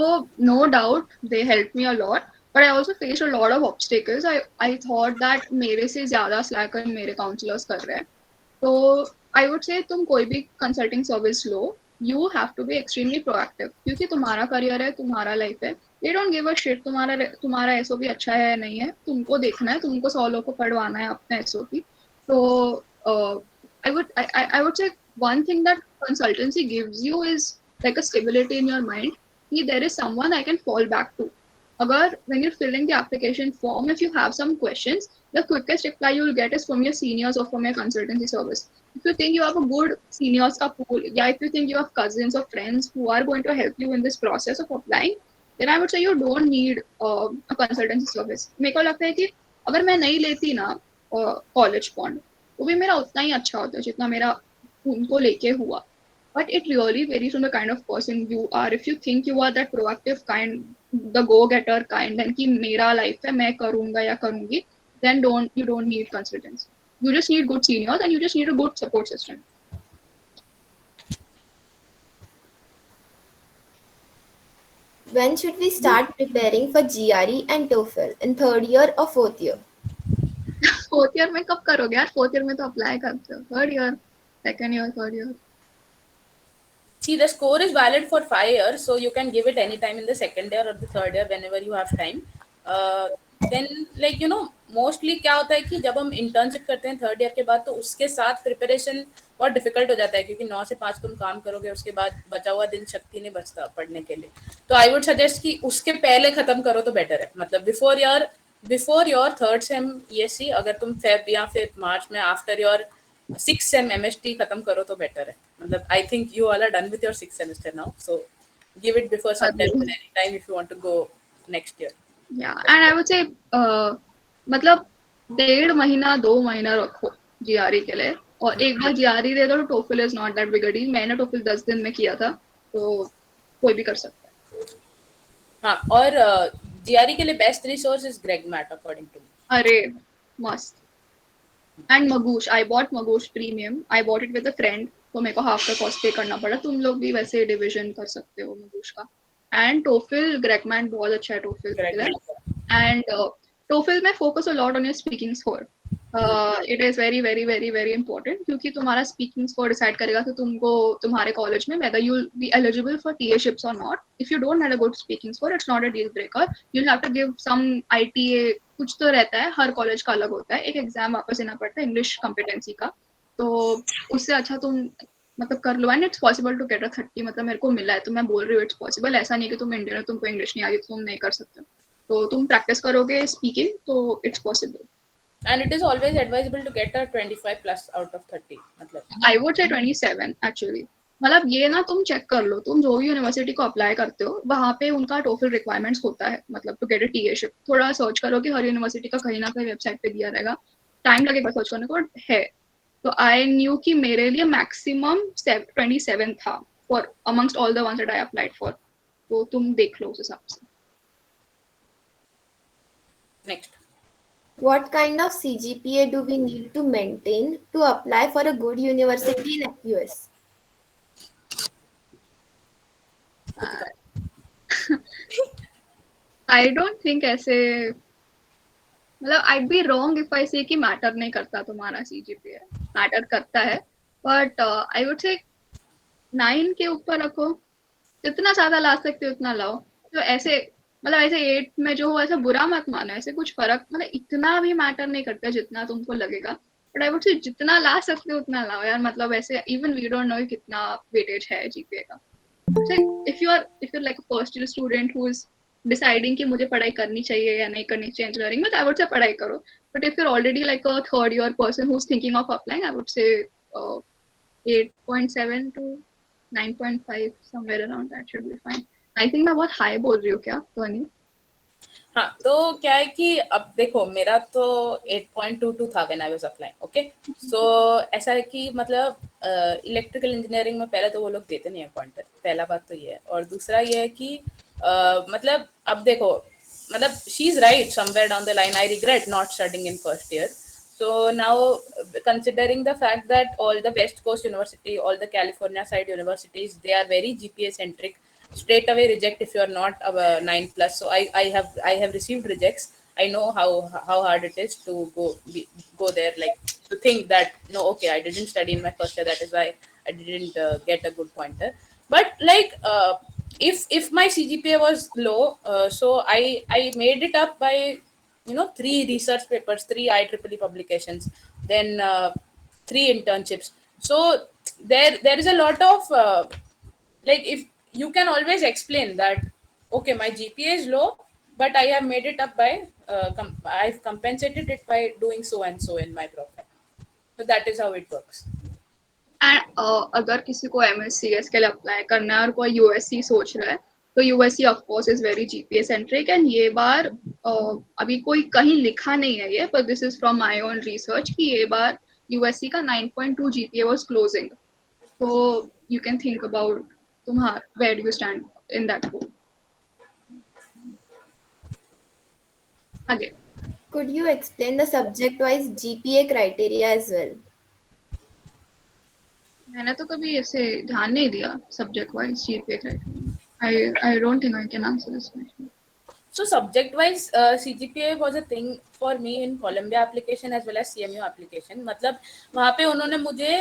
no doubt they helped me a lot, but I also faced a lot of obstacles. I thought that मेरे से ज़्यादा slacker मेरे counselors कर रहे हैं. So I would say तुम कोई भी consulting service low, you have to be extremely proactive क्योंकि तुम्हारा career है, तुम्हारा life है. They don't give a shit तुम्हारा SOP अच्छा है या नहीं है. तुमको देखना है, तुमको 100 लोगों को पढ़वाना है अपना SOP. So I would say one thing that consultancy gives you is like a stability in your mind. There is someone I can fall back to. Agar when you're filling the application form, if you have some questions, the quickest reply you will get is from your seniors or from your consultancy service. If you think you have a good seniors pool, yeah, if you think you have cousins or friends who are going to help you in this process of applying, then I would say you don't need a consultancy service. मेरे को लगता है कि अगर मैं नहीं लेती ना college bond, वो भी मेरा उतना ही अच्छा होता है जितना मेरा उनको लेके हुआ but it really varies from the kind of person you are if you think you are that proactive kind the go getter kind then कि मेरा life है मैं करूँगा या करूँगी then you don't need consultants you just need good seniors and you just need a good support system. When should we start preparing for GRE and TOEFL in third year or fourth year? Fourth year में कब करोगे यार fourth year में तो apply करते हो third year second year third year. See, the score is valid for 5 years, so you can give it anytime in the second year or the third year whenever you have time. Then like mostly क्या होता है कि जब हम internship करते हैं third year के बाद, तो उसके साथ प्रिपरेशन बहुत डिफिकल्ट हो जाता है, क्योंकि 9 से 5 तुम काम करोगे, उसके बाद बचा हुआ दिन शक्ति नहीं बचता पढ़ने के लिए। तो आई वुड सजेस्ट कि उसके पहले खत्म करो तो बेटर है, मतलब before your third same ESC, अगर तुम फेब या फिर मार्च में after your 6th same MST खत्म करो तो बेटर है। मतलब I think you all are done with your 6th semester now, so give it before September anytime if you want to go next year. या and I would से मतलब 1.5 महीना 2 महीना रखो जीआरई के लिए, और एक बार जीआरई दे दो तो TOEFL is not that big a deal. मैंने टोफिल 10 दिन में किया था, तो कोई भी कर सकता है। हाँ, और GRE के लिए best resource is GregMat according to me. अरे मस्त। And Magoosh, I bought Magoosh premium, I bought it with a friend, तो मेरे को हाफ का कॉस्ट पे करना पड़ा। तुम लोग भी वैसे डिविजन कर सकते हो मगूश का। एंड टोफिल ग्रेकमैन बहुत अच्छा है टोफिल के ग्रेग लिए। मैट। एंड टोफिल में focus a lot on your speaking score. It is very very very very important, क्योंकि तुम्हारा स्पीकिंग स्कोर डिसाइड करेगा कि तुमको तुम्हारे कॉलेज में whether you'll be eligible for TA-ships or not. If you don't have a good speaking score, it's not a deal breaker. You'll have to give some ITA, कुछ तो रहता है, हर college का अलग होता है, एक एग्जाम वापस देना पड़ता है इंग्लिश कॉम्पिटेंसी का। तो उससे अच्छा तुम मतलब कर लो। And it's possible to get a 30, मतलब मेरे को मिला है, तो मैं बोल रही हूँ इट्स पॉसिबल। ऐसा नहीं कि तुम इंडियन हो, तुमको इंग्लिश नहीं आ रही तो तुम नहीं कर सकते। तो तुम प्रैक्टिस करोगे स्पीकिंग तो it's possible. And it is always advisable to get a 25 plus out of 30, मतलब। आई वुड से 27 एक्चुअली। मतलब ये ना तुम चेक कर लो, तुम जो भी यूनिवर्सिटी को अप्लाई करते हो वहां पे उनका टोफिल रिक्वायरमेंट्स होता है, मतलब टू गेट अ टीएशिप। थोड़ा सर्च करो कि हर यूनिवर्सिटी का कहीं ना कहीं वेबसाइट पे दिया रहेगा, टाइम लगेगा सर्च करने को है। तो आई न्यू कि मेरे लिए मैक्सिमम 27 था for amongst all the ones that I applied for. तो तुम देख लो उस हिसाब से। Next. What kind of CGPA do we need to maintain to apply for a good university in US? I don't think ऐसे, मतलब आई be wrong if I से कि मैटर नहीं करता तुम्हारा सीजीपीए। मैटर करता है, बट आई वुड से 9 के ऊपर रखो। जितना ज्यादा ला सकते हो उतना लाओ। तो ऐसे मतलब ऐसे 8 में जो हो ऐसा बुरा मत मानो, ऐसे कुछ फर्क मतलब इतना भी मैटर नहीं करता जितना तुमको लगेगा। बट आई वुड से जितना ला सकते हो उतना लाओ यार। मतलब ऐसे इवन वी डोंट नो कितना वेटेज है जीपीए का। If you like first year student who is deciding कि मुझे पढ़ाई करनी चाहिए या नहीं करनी चाहिए इंजीनियरिंग में, तो आई वुड से पढ़ाई करो। But if you're already like a third year person who's thinking of applying, I would say 8.7 to 9.5, somewhere around that should be fine. I think मैं बहुत हाई बोल रही हूँ क्या ध्वनि? हाँ, तो क्या है कि अब देखो, मेरा तो 8.22 था when I was applying. Okay, so ऐसा है कि मतलब इलेक्ट्रिकल इंजीनियरिंग में पहले तो वो लोग देते नहीं है पॉइंटर, पहला बात तो ये है। और दूसरा ये है कि मतलब अब देखो, मतलब she is right, somewhere down the line I regret not studying in first year. So now, considering the fact that all the West Coast University, all the California side universities, they are very GPA centric. Straight away reject if you are not a 9 plus. So I have received rejects. I know how hard it is to go there. Like, to think that no, okay, I didn't study in my first year. That is why I didn't get a good pointer. But like, if my CGPA was low, so I made it up by 3 research papers, 3 IEEE publications, then 3 internships. So there is a lot of like, if you can always explain that, okay, my GPA is low, but I have made it up by I've compensated it by doing so and so in my profile. So that is how it works. And अगर किसी को MSCS के लिए apply करना है और कोई USC सोच रहा है, तो USC of course is very GPA centric. And ये बार अभी कोई कहीं लिखा नहीं है ये, पर this is from my own research कि ये बार यूएससी का 9.2 जीपीए वाज क्लोजिंग। तो यू कैन थिंक अबाउट तुम्हारा where do you stand in that pool. आगे Could you explain the subject-wise GPA criteria as well? मैंने तो कभी ऐसे ध्यान नहीं दिया subject wise GPA criteria. I don't think I can answer this question. So subject-wise, CGPA was a thing for me in Columbia application as well as CMU application. मतलब वहाँ पे उन्होंने मुझे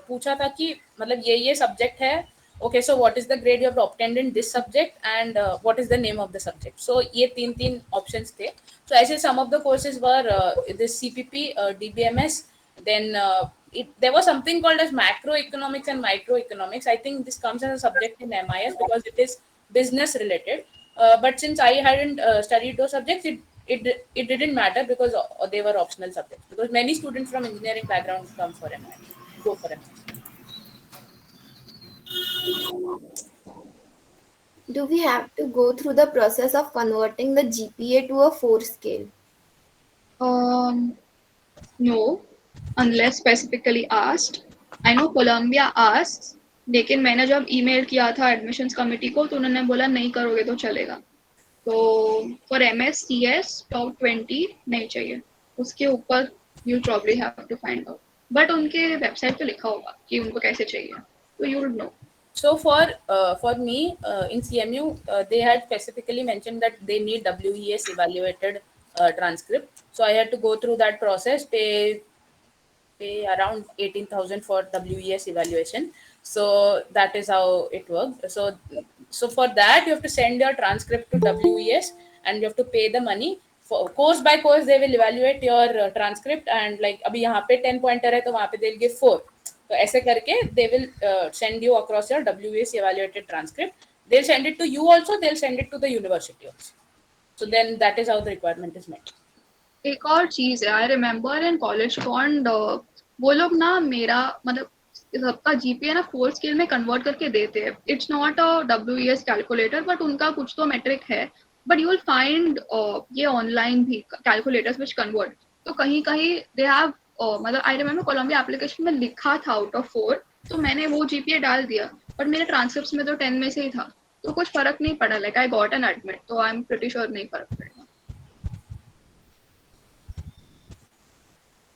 पूछा था कि मतलब ये सब्जेक्ट है, okay, so what is the grade you have obtained in this subject, and what is the name of the subject. So ये तीन options थे. So ऐसे some of the courses were this CPP, DBMS, then there was something called as macroeconomics and microeconomics. I think this comes as a subject in MIS because it is business related. But since I hadn't studied those subjects, it didn't matter because they were optional subjects. Because many students from engineering backgrounds come for MIS, go for MIS. Do we have to go through the process of converting the GPA to a 4 scale? Um, no, unless specifically asked. I know Columbia asks, लेकिन मैंने जब email किया था admissions committee को तो उन्होंने बोला नहीं करोगे तो चलेगा. तो फॉर MSCS टॉप 20 नहीं चाहिए, उसके ऊपर you probably have to find out, but उनके वेबसाइट पे लिखा होगा कि उनको कैसे चाहिए, तो you will know. So for me in CMU, they had specifically mentioned that they need WES evaluated transcript. So I had to go through that process, pay around 18,000 for WES evaluation. So that is how it worked. So for that you have to send your transcript to WES and you have to pay the money. For course by course they will evaluate your transcript, and like अभी यहाँ पे 10 pointer है तो वहाँ पे they'll give 4. तो ऐसे करके they will send you across your WES evaluated transcript. They'll send it to you also, they'll send it to the university also. So then that is how the requirement is met. एक और चीज है, I remember in college fond वो लोग ना मेरा मतलब सबका जीपीए ना 4 स्केल में कन्वर्ट करके देते हैं. It's not a WES calculator but उनका कुछ तो मेट्रिक है, बट यू विल फाइंड ये ऑनलाइन भी कैलकुलेटर्स विच कन्वर्ट. तो कहीं कहीं दे हैव मतलब आई रिमेम्बर कोलंबिया एप्लीकेशन में लिखा था आउट ऑफ 4, तो मैंने वो जीपीए डाल दिया, बट मेरे ट्रांसक्रिप्ट में तो 10 में से ही था, तो कुछ फर्क नहीं पड़ा. Like I got an admit, तो आई एम प्रीटी श्योर नहीं फर्क पड़ेगा.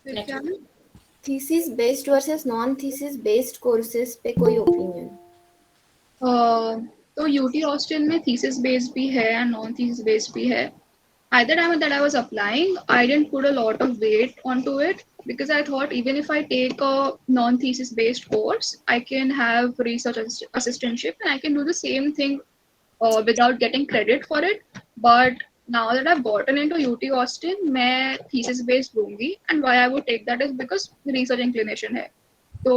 फिर क्या है? Thesis based versus non thesis based courses पे कोई opinion? तो यूटी ऑस्टिन में थीसिस बेस्ड भी है एंड नॉन थीसिस बेस्ड भी है. At the time that I was applying, I didn't put a lot of weight onto it because I thought even if I take a non-thesis based course, I can have research assistantship and I can do the same thing without getting credit for it. But now that I've gotten into UT Austin, मैं thesis based लूंगी, and why I would take that is because research inclination है. तो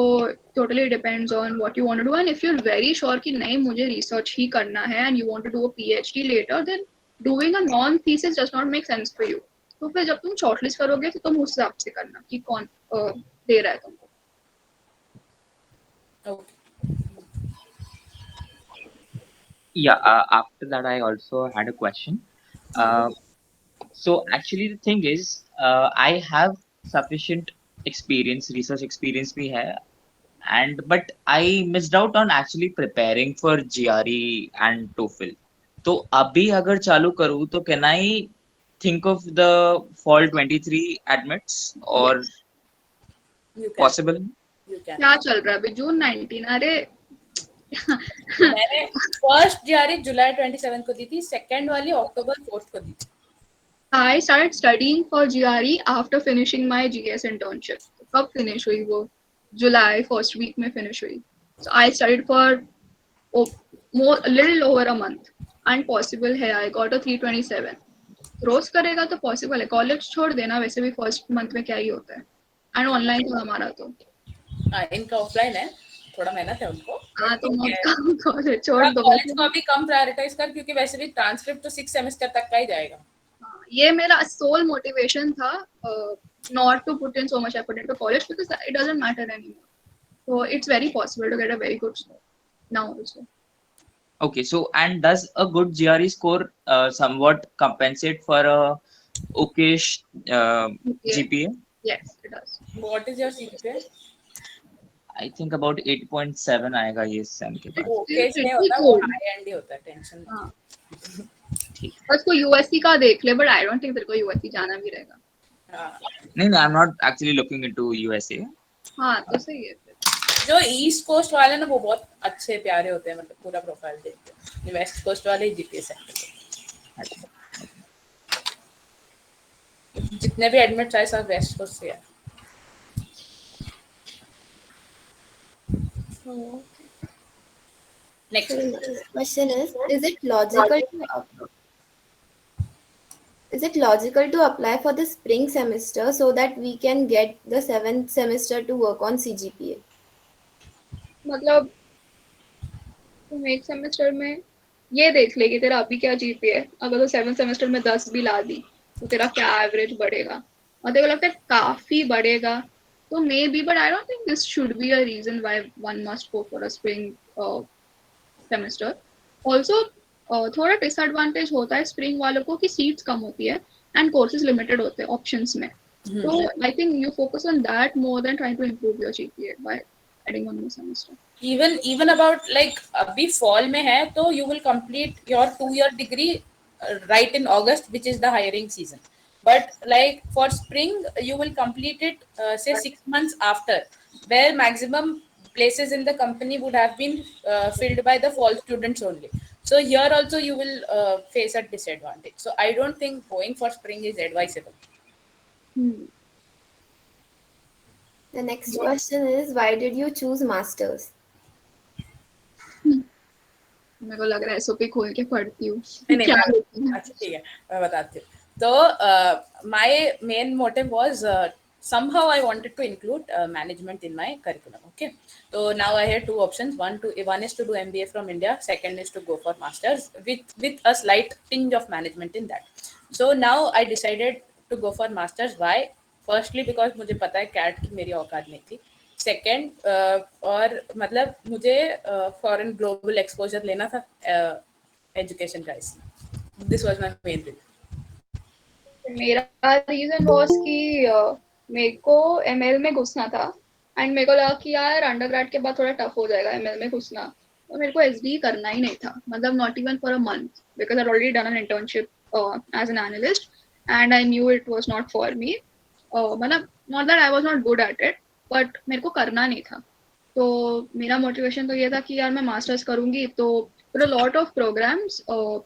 totally depends on what you want to do, and if you're very sure कि नहीं मुझे research ही करना है and you want to do a PhD later, then doing a non thesis does not make sense for you. तो फिर जब तुम shortlist करोगे तो तुम उस हिसाब से करना कि कौन दे रहा है तुमको. Okay. Yeah, after that, I also had a question. Uh, so actually, the thing is, I have sufficient experience, research experience भी है, and but I missed out on actually preparing for GRE and TOEFL. तो अभी अगर चालू करूँ तो can I think of the fall 23 admits or You can. possible? You can. क्या चल रहा है अभी जून 19? अरे मैंने फर्स्ट जीआरई जुलाई 27 को दी थी, सेकंड वाली अक्टूबर 4 को दी थी. I started studying for GRE after finishing my GS internship. कब finish हुई वो? July first week में finish हुई. So I studied for a little over a month. And possible है, I got a 327. रोज करेगा तो possible है. College छोड़ देना, वैसे भी first month में क्या ही होता है. And online था हमारा तो. हाँ, इनका ऑफलाइन है, थोड़ा मेहनत है उनको. हाँ तो मत कॉलेज छोड़ दो. कॉलेज को अभी कम प्रायोरिटाइज कर, क्योंकि वैसे भी ट्रांसक्रिप्ट तो 6 सेमेस्टर तक का ही जाएगा. ये मेरा सोल मोटिवेशन था, not to put in so much effort into college because it doesn't matter anymore. So it's very possible to get a very good score now also. Okay, so and does a good GRE score somewhat compensate for a okayish GPA? Yes, it does. What is your CGPA? I think about 8.7 आएगा ये same के बाद. Okay नहीं होता, वो high and he होता है, tension. हाँ. बस को यूएससी का देख ले, but I don't think तेरे को यूएससी जाना भी रहेगा. नहीं, I'm not actually looking into USA. हाँ तो सही है. जो ईस्ट कोस्ट वाले ना वो बहुत अच्छे प्यारे होते हैं, मतलब पूरा प्रोफाइल देखते हैं. वेस्ट कोस्ट वाले जीपीए सेक्टर जितने भी एडमिट्स आए सब वेस्ट कोस्ट से है. So Next. the next question is it logical to apply for the spring semester so that we can get the seventh semester to work on CGPA? मतलब तुम एक semester में ये देख ले कि तेरा अभी क्या जीपीए है। अगर तो 7 सेमेस्टर में 10 भी ला दी तो तेरा क्या एवरेज बढ़ेगा, और तेरे को लगता है काफी बढ़ेगा, तो maybe, but I don't think this should be a reason why one must go for a spring semester. Also थोड़ा डिसएडवांटेज होता है स्प्रिंग वालों को कि सीट्स कम होती है एंड कोर्सेज लिमिटेड होते हैं ऑप्शंस में, तो I think you focus on that more than trying to improve your GPA by adding one more semester. Even about like अभी fall में है तो you will complete your 2 year degree right in August, which is the hiring season. But like for spring, you will complete it say 6 months after, where maximum places in the company would have been filled by the fall students only. So here also you will face a disadvantage. So I don't think going for spring is advisable. The next question is why did you choose masters? मेरे को लग रहा है SOP खोल के पढ़ती हूँ नहीं नहीं क्या मैं होती है। अच्छा ठीक है मैं बताती हूँ तो my main motive was somehow I wanted to include management in my curriculum. Okay, so now I had two options. One is to do MBA from India. Second is to go for masters with a slight tinge of management in that. So now I decided to go for masters. Why? Firstly because मुझे पता है cat की मेरी औकात नहीं थी. Second और मतलब मुझे फॉरेन ग्लोबल एक्सपोजर लेना था education guys. This was my main reason. मेरा रीजन वॉज कि मेरे को एमएल में घुसना था एंड मेरे को लगा कि यार अंडरग्रेड के बाद थोड़ा टफ हो जाएगा एमएल में घुसना, तो मेरे को एसडी करना ही नहीं था, मतलब not even for a month because I already done an internship as an analyst and I knew it was not for me, मतलब not that I was not good at it, but मेरे को करना नहीं था। तो मेरा motivation तो ये था कि यार मैं मास्टर्स करूंगी, तो for a lot of programs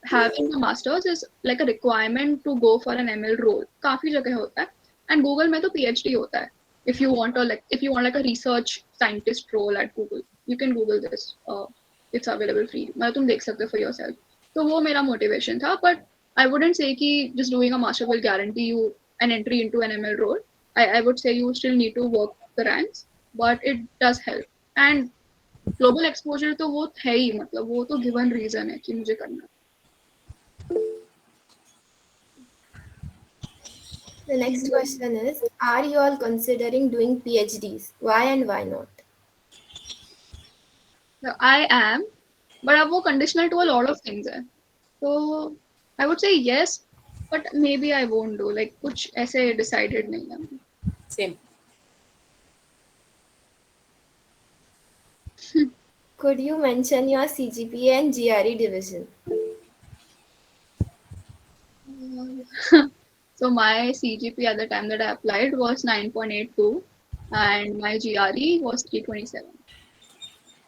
having a masters is like a requirement to go for an ML role, काफी जगह होता है, and Google में तो PhD होता है, if you want, or like if you want like a research scientist role at Google you can Google this, it's available free, मतलब तुम देख सकते हो for yourself। तो वो मेरा motivation था, but I wouldn't say कि just doing a master will guarantee you an entry into an ML role. I would say you still need to work the ranks, but it does help, and global exposure तो वो है ही, मतलब वो तो given reason है कि मुझे करना। The next question is are you all considering doing PhDs? Why and why not? I am, but अब वो conditional to a lot of things है, तो I would say yes, but maybe I won't do, like कुछ ऐसे decided नहीं है। Same. Could you mention your CGPA and GRE division? So my CGP at the time that I applied was 9.82 and my GRE was 327।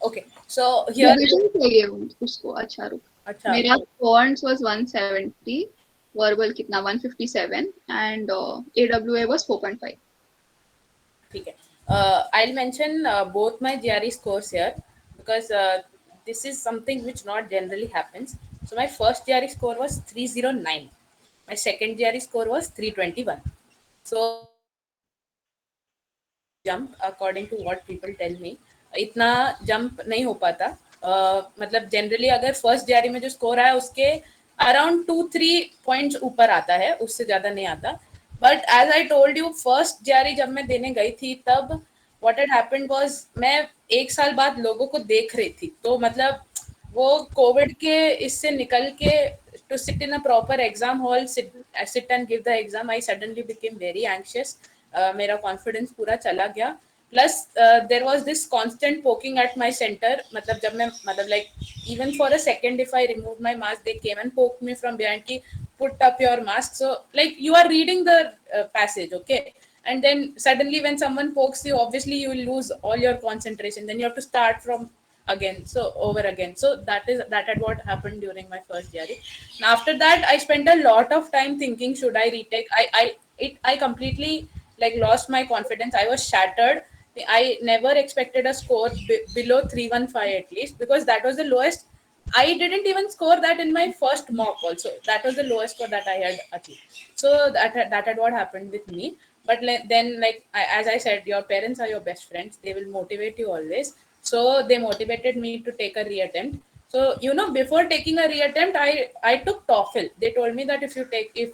Okay. So here, division चाहिए उसको, अच्छा रुक, अच्छा मेरा क्वांट्स वाज 170, वर्बल कितना 157 and AWA was 4.5। ठीक है. I'll mention both my GRE scores here because this is something which not generally happens. So my first GRE score was 309. My second GRE score was 321. So jump according to what people tell me, इतना jump नहीं हो पाता. मतलब generally अगर first GRE में जो score आया उसके अराउंड 2-3 पॉइंट्स ऊपर आता है, उससे ज्यादा नहीं आता. But as I told you first GRE जब मैं देने गई थी तब व्हाट हैड हैपेंड वाज मैं 1 साल बाद लोगों को देख रही थी, तो मतलब वो कोविड के इससे निकल के to sit in a proper exam hall, sit and give the exam, I suddenly became very anxious. मेरा कॉन्फिडेंस पूरा चला गया. Plus there was this constant poking at my centre, मतलब जब मैं मतलब like even for a second if I remove my mask they came and poke me from behind की put up your mask. So like you are reading the passage, okay, and then suddenly when someone pokes you, obviously you will lose all your concentration, then you have to start from again, so over again. So that had what happened during my first year. And after that I spent a lot of time thinking should I retake. I completely like lost my confidence. I was shattered. I never expected a score below 315 at least, because that was the lowest I didn't even score that in my first mock. Also, that was the lowest score that I had achieved. So that had what happened with me. But then, like as I said, your parents are your best friends. They will motivate you always. So they motivated me to take a reattempt. So before taking a reattempt, I took TOEFL. They told me that if you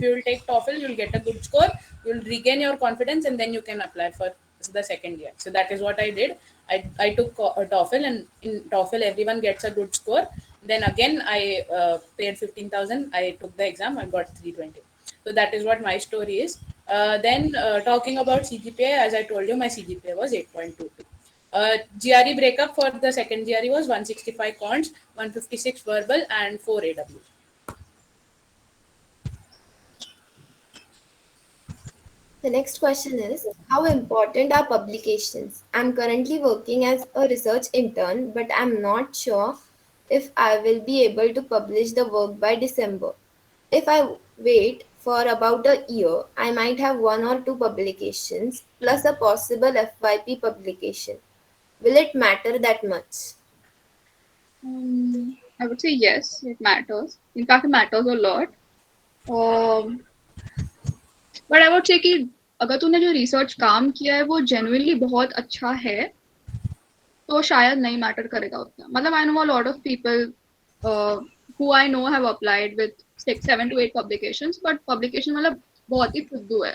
will take TOEFL, you'll get a good score. You'll regain your confidence, and then you can apply for the second year. So that is what I did. I took a TOEFL, and in TOEFL everyone gets a good score. Then again I paid 15,000. I took the exam. I got 320. So that is what my story is. Then talking about CGPA, as I told you, my CGPA was 8.22. GRE breakup for the second GRE was 165 cons, 156 verbal, and 4 AW. The next question is, how important are publications? I'm currently working as a research intern, but I'm not sure if I will be able to publish the work by December. If I wait for about a year, I might have one or two publications plus a possible FYP publication. Will it matter that much? I would say yes, it matters. In fact, it matters a lot. But I would से कि अगर तूने जो research काम किया है वो genuinely बहुत अच्छा है तो शायद नहीं मैटर करेगा उतना मतलब I know a lot of people who I know have applied with 7 to 8 publications but publication मतलब बहुत ही फुद्दू है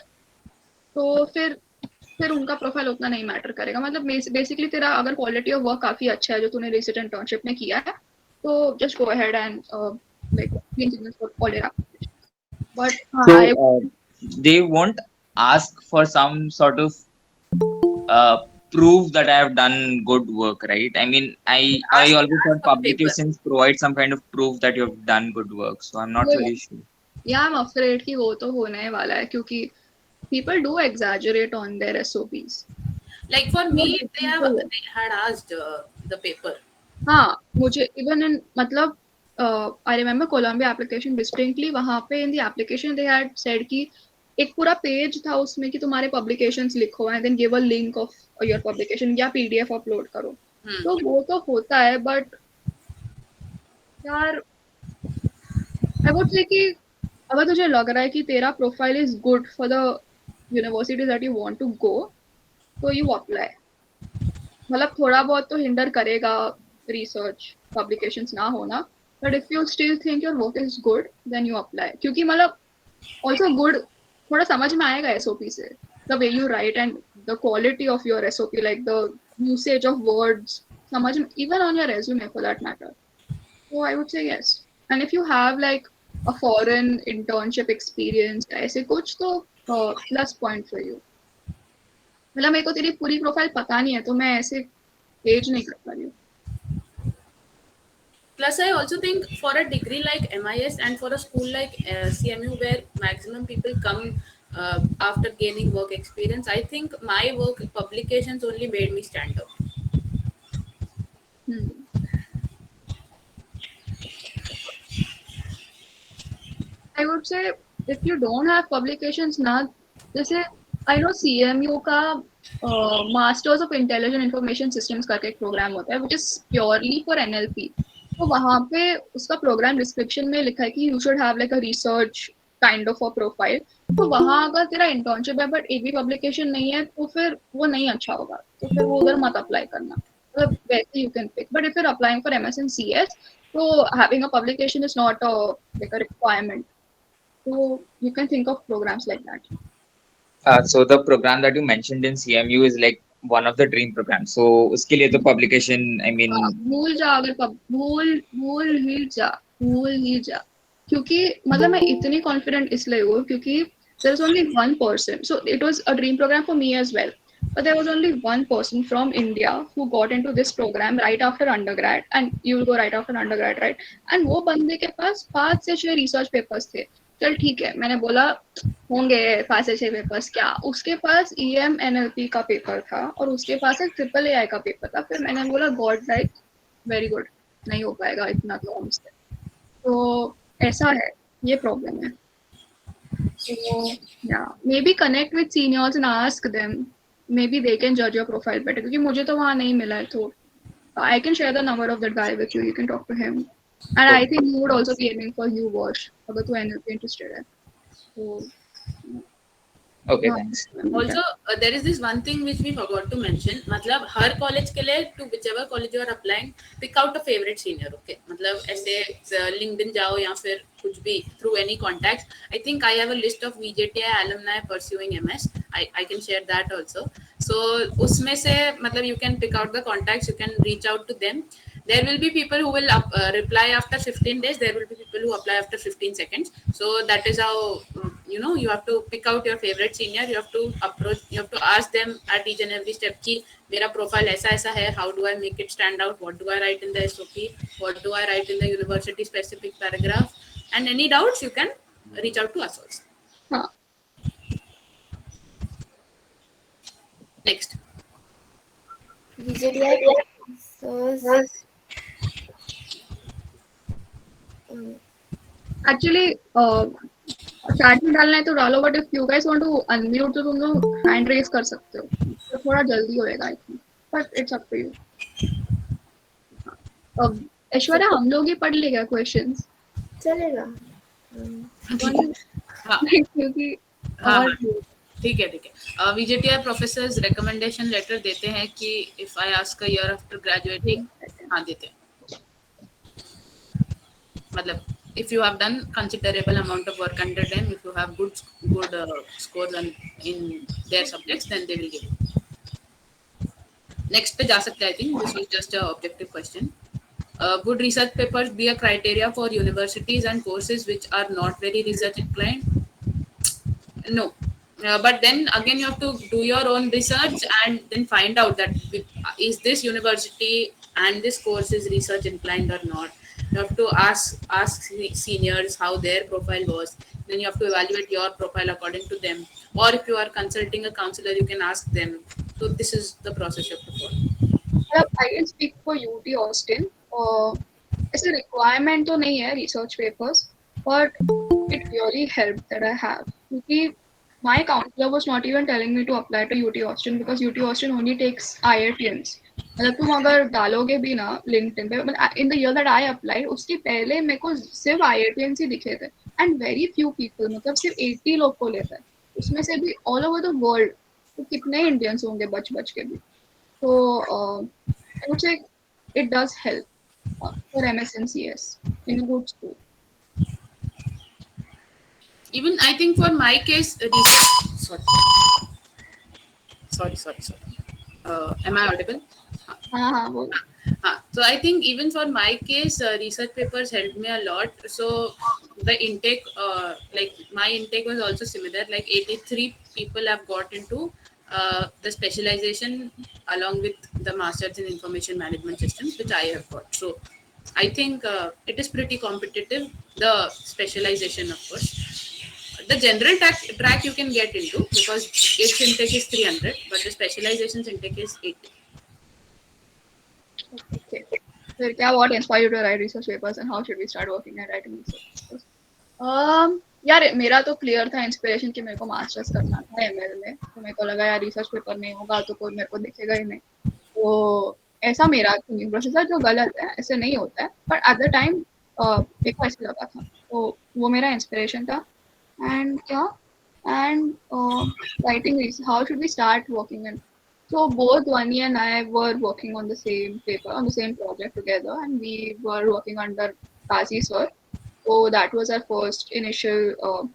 तो फिर उनका प्रोफाइल उतना नहीं मैटर करेगा मतलब बेसिकली तेरा अगर क्वालिटी ऑफ वर्क काफी अच्छा है जो तूने रिसेंट इंटर्नशिप में किया है तो just go ahead and like green signals for all your application but So I they won't ask for some sort of uh, proof that I have done good work, right? I mean, I Ask, always ask thought for paper. publications provide some kind of proof that you have done good work. So I'm not really sure. या I am afraid कि वो तो होने वाला है क्योंकि people do exaggerate on their SOPs. Like for me, they had asked the paper. हाँ मुझे इवन इन मतलब I remember Columbia application distinctly वहां पे in the application they had said कि एक पूरा पेज था उसमें कि तुम्हारे पब्लिकेशंस लिखो and then give a link of your publication या पीडीएफ अपलोड करो तो वो तो होता है बट यार आई वुड से कि अगर तुझे लग रहा है कि तेरा profile is good for the university that you want to go तो यू अप्लाई मतलब थोड़ा बहुत तो हिंडर करेगा रिसर्च पब्लिकेशंस ना होना but if you still think your work is good then you apply क्योंकि मतलब ऑल्सो गुड थोड़ा समझ में आएगा एसओपी से the way you right and the quality of your SOP like the usage of words समझ में even on your resume for that matter so I would say yes and if you have like a foreign internship experience ऐसे कुछ तो plus point for you मतलब मेरे को तेरी पूरी प्रोफाइल पता नहीं है तो मैं ऐसे पेज नहीं कर पा रही हूँ Plus, I also think for a degree like MIS and for a school like CMU, where maximum people come after gaining work experience, I think my work publications only made me stand out. hmm. I would say if you don't have publications ना जैसे I know CMU का Masters of Intelligent Information Systems करके एक programme होता है which is purely for NLP तो वहाँ पे उसका प्रोग्राम डिस्क्रिप्शन में लिखा है कि you should have like a research kind of a profile तो वहाँ अगर तेरा इंटर्नशिप है बट एक भी पब्लिकेशन नहीं है तो फिर वो नहीं अच्छा होगा तो फिर वो उधर मत अप्लाई करना मतलब वैसे you can pick but if you're applying for MS and CS so having a publication is not a like a requirement so you can think of programs like that. So the program that you mentioned in CMU is like one of the dream programs. So उसके लिए तो publication, I mean, भूल जा अगर भूल भूल ही जा क्योंकि मतलब मैं इतनी कॉन्फिडेंट इसलिए हूँ क्योंकि there is only one person so it was a dream program for me as well but there was only one person from India who got into this program right after undergrad and you will go right after undergrad right and वो बंदे के पास 5 से 6 research papers थे चल ठीक है मैंने बोला होंगे 5 से 6 पेपर्स क्या उसके पास EMNLP का पेपर था और उसके पास एक ट्रिपल AI का पेपर था फिर मैंने बोला गॉड लाइक वेरी गुड नहीं हो पाएगा इतना तो हमसे तो ऐसा है ये प्रॉब्लम है तो या maybe connect with seniors and ask them maybe they can जज योर प्रोफाइल बेटर क्योंकि मुझे तो वहाँ नहीं मिला है तो I can share the number of that guy with you you can talk to him And Oh, I think you would also be aiming for U wash अगर तू NLP interested है तो okay, हाँ thanks. Also, there is this one thing which we forgot to mention. मतलब हर college के लिए to whichever college you are applying, pick out a favorite senior. Okay, मतलब ऐसे LinkedIn जाओ या फिर कुछ भी through any contacts. I think I have a list of VJTI alumni pursuing MS. I can share that also. So उसमें से मतलब you can pick out the contacts. You can reach out to them. There will be people who will reply after 15 days. There will be people who apply after 15 seconds. So that is how you have to pick out your favorite senior. You have to approach, you have to ask them at each and every step कि मेरा profile ऐसा ऐसा है, how do I make it stand out, what do I write in the SOP, what do I write in the university specific paragraph, and any doubts you can reach out to us also. हाँ Next. VJTI professors. um, actually chat में डालना है तो डालो but if you guys want to unmute तो तुम लोग hand raise कर सकते हो तो थोड़ा जल्दी होएगा I think but it's up to you अब ऐश्वर्या हम लोग ही पढ़ लेगा क्वेश्चंस चलेगा. ठीक है. हाँ क्योंकि हाँ और हाँ ठीक है ठीक है. VJTI प्रोफेसर्स रिकमेंडेशन लेटर देते हैं कि if I ask a year after graduating. हाँ देते हैं. मतलब if you have done considerable amount of work under them, if you have good scores in their subjects, then they will give you. Next पे जा सकते हैं. I think this was just a objective question. Would research papers be a criteria for universities and courses which are not very research inclined? No. But then again, you have to do your own research and then find out that is this university and this course is research inclined or not. You have to ask seniors how their profile was. Then you have to evaluate your profile according to them. Or if you are consulting a counselor, you can ask them. So this is the process you have to follow. I can speak for UT Austin ऐसे requirement तो नहीं है research papers but it really helped that I have. Because my counselor was not even telling me to apply to UT Austin because UT Austin only takes IITians. मतलब तुम अगर डालोगे भी ना लिंक्डइन पे मतलब in the year that I applied उसके पहले मेरे को सिर्फ IITians ही दिखे थे एंड वेरी फ्यू पीपल मतलब सिर्फ 80 लोग को लेता है उसमें से भी ऑल ओवर द वर्ल्ड तो कितने इंडियंस होंगे बच बच के भी तो आई वुड से it does help for MSNCS in a good school. Even I think for my case, sorry, sorry. Am I audible? हाँ हाँ वो So I think even for my case, research papers helped me a lot. So the intake, like my intake was also similar. Like 83 people have got into the specialization along with the masters in information management systems, which I have got. So I think it is pretty competitive. The specialization, of course. The general track you can get into because its intake is 300, but the specializations intake is 80. okay. फिर क्या what inspired you to write research papers and how should we start working at writing research papers? यार मेरा तो clear था inspiration कि मेरे को masters करना था एमएल में तो मेरे को लगा यार रिसर्च पेपर नहीं होगा तो कोई मेरे को दिखेगा ही नहीं तो ऐसा मेरा थिंकिंग प्रोसेस है जो गलत है ऐसे नहीं होता है बट एट द टाइम मेरे को ऐसे लगा था तो वो मेरा इंस्पिरेशन था एंड क्या and writing how should we start working in so both Vani and I were working on the same paper on the same project together and we were working under Kazi sir so that was our first initial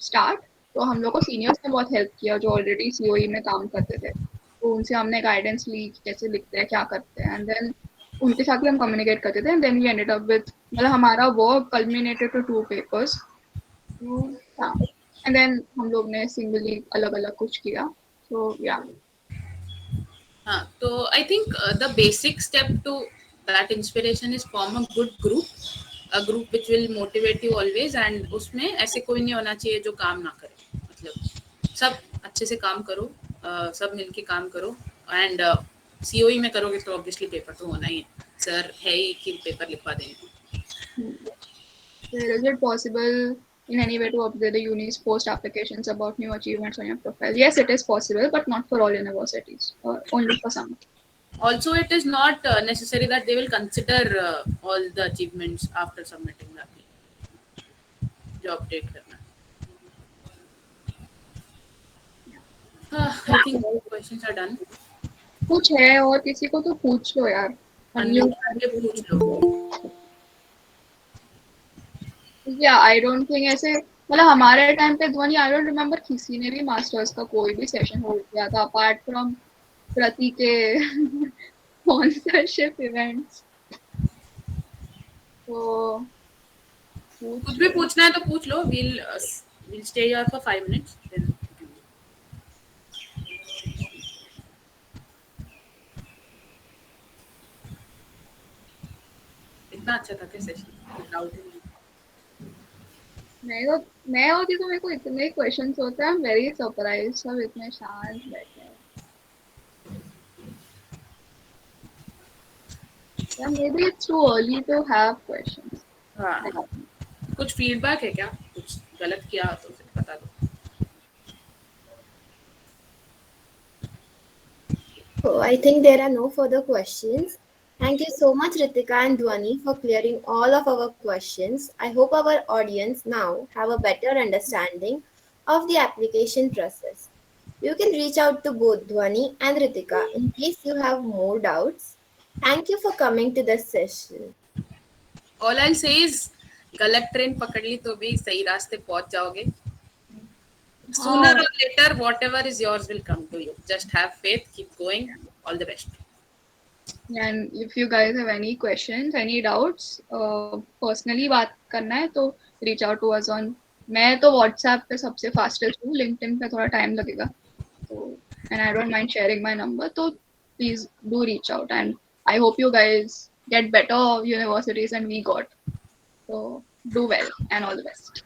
start तो हम लोग को seniors ने बहुत help किया जो already COE में काम करते थे तो उनसे हमने गाइडेंस ली कि कैसे लिखते हैं क्या करते हैं एंड देन उनके साथ भी हम कम्युनिकेट करते थे and then we ended up with मतलब हमारा वर्क कल्मिनेटेड टू 2 पेपर्स हाँ एंड देन हम लोग ने सिंगली अलग अलग कुछ किया सो या So I think the basic step to that inspiration is form a good group, a group which will motivate you always, and उसमें ऐसे कोई नहीं होना चाहिए जो काम ना करे. मतलब सब अच्छे से काम करो, सब मिलके काम करो, and COE में करोगे तो obviously पेपर तो होना ही है. सर है ही कि पेपर लिखवा देंगे. is it possible in any way to update the uni's post applications about new achievements on your profile? Yes, it is possible, but not for all universities, only for some. Also, it is not necessary that they will consider all the achievements after submitting the job update करना. I think questions are done. कुछ है और किसी को तो पूछ लो यार. Unmute Unmute करके करके पूछ लो. पूछ लो. Yeah, I don't think ऐसे मतलब हमारे टाइम पे ध्वनि I don't remember किसी ने भी मास्टर्स का कोई भी सेशन होल्ड किया था apart from प्रति के sponsorship events. तो कुछ पूछ भी लो. पूछना है तो पूछ लो. We'll stay here for 5 minutes. Then इतना अच्छा था क्या सेशन? डाउट ही नहीं. मैं होती तो मेरे को इतने क्वेश्चंस होते हैं. I'm very surprised सब इतने शांत बैठे हैं. Yeah, maybe it's too early to have questions. हाँ. कुछ फीडबैक है क्या? कुछ गलत किया तो फिर बता दो. So I think there are no further questions. Thank you so much, Ritika and Dwani, for clearing all of our questions. I hope our audience now have a better understanding of the application process. You can reach out to both Dwani and Ritika in case you have more doubts. Thank you for coming to this session. All I'll say is गलत train पकड़ ली तो भी सही रास्ते पहुंच जाओगे. Sooner हाँ. or later, whatever is yours will come to you. Just have faith, keep going. All the best. And if you guys have any questions, any doubts, personally बात करना है तो reach out to us on. मैं तो WhatsApp पे सबसे fastest हूँ. LinkedIn पे थोड़ा time लगेगा. So and I don't mind sharing my number. So please do reach out and I hope you guys get better universities than we got. So do well and all the best.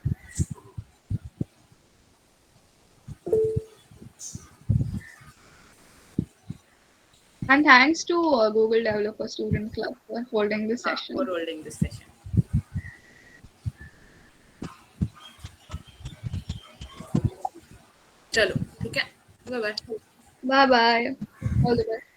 And thanks to Google Developer Student Club for holding this For session. holding this session. चलो ठीक है. Bye bye. Bye bye. All the best.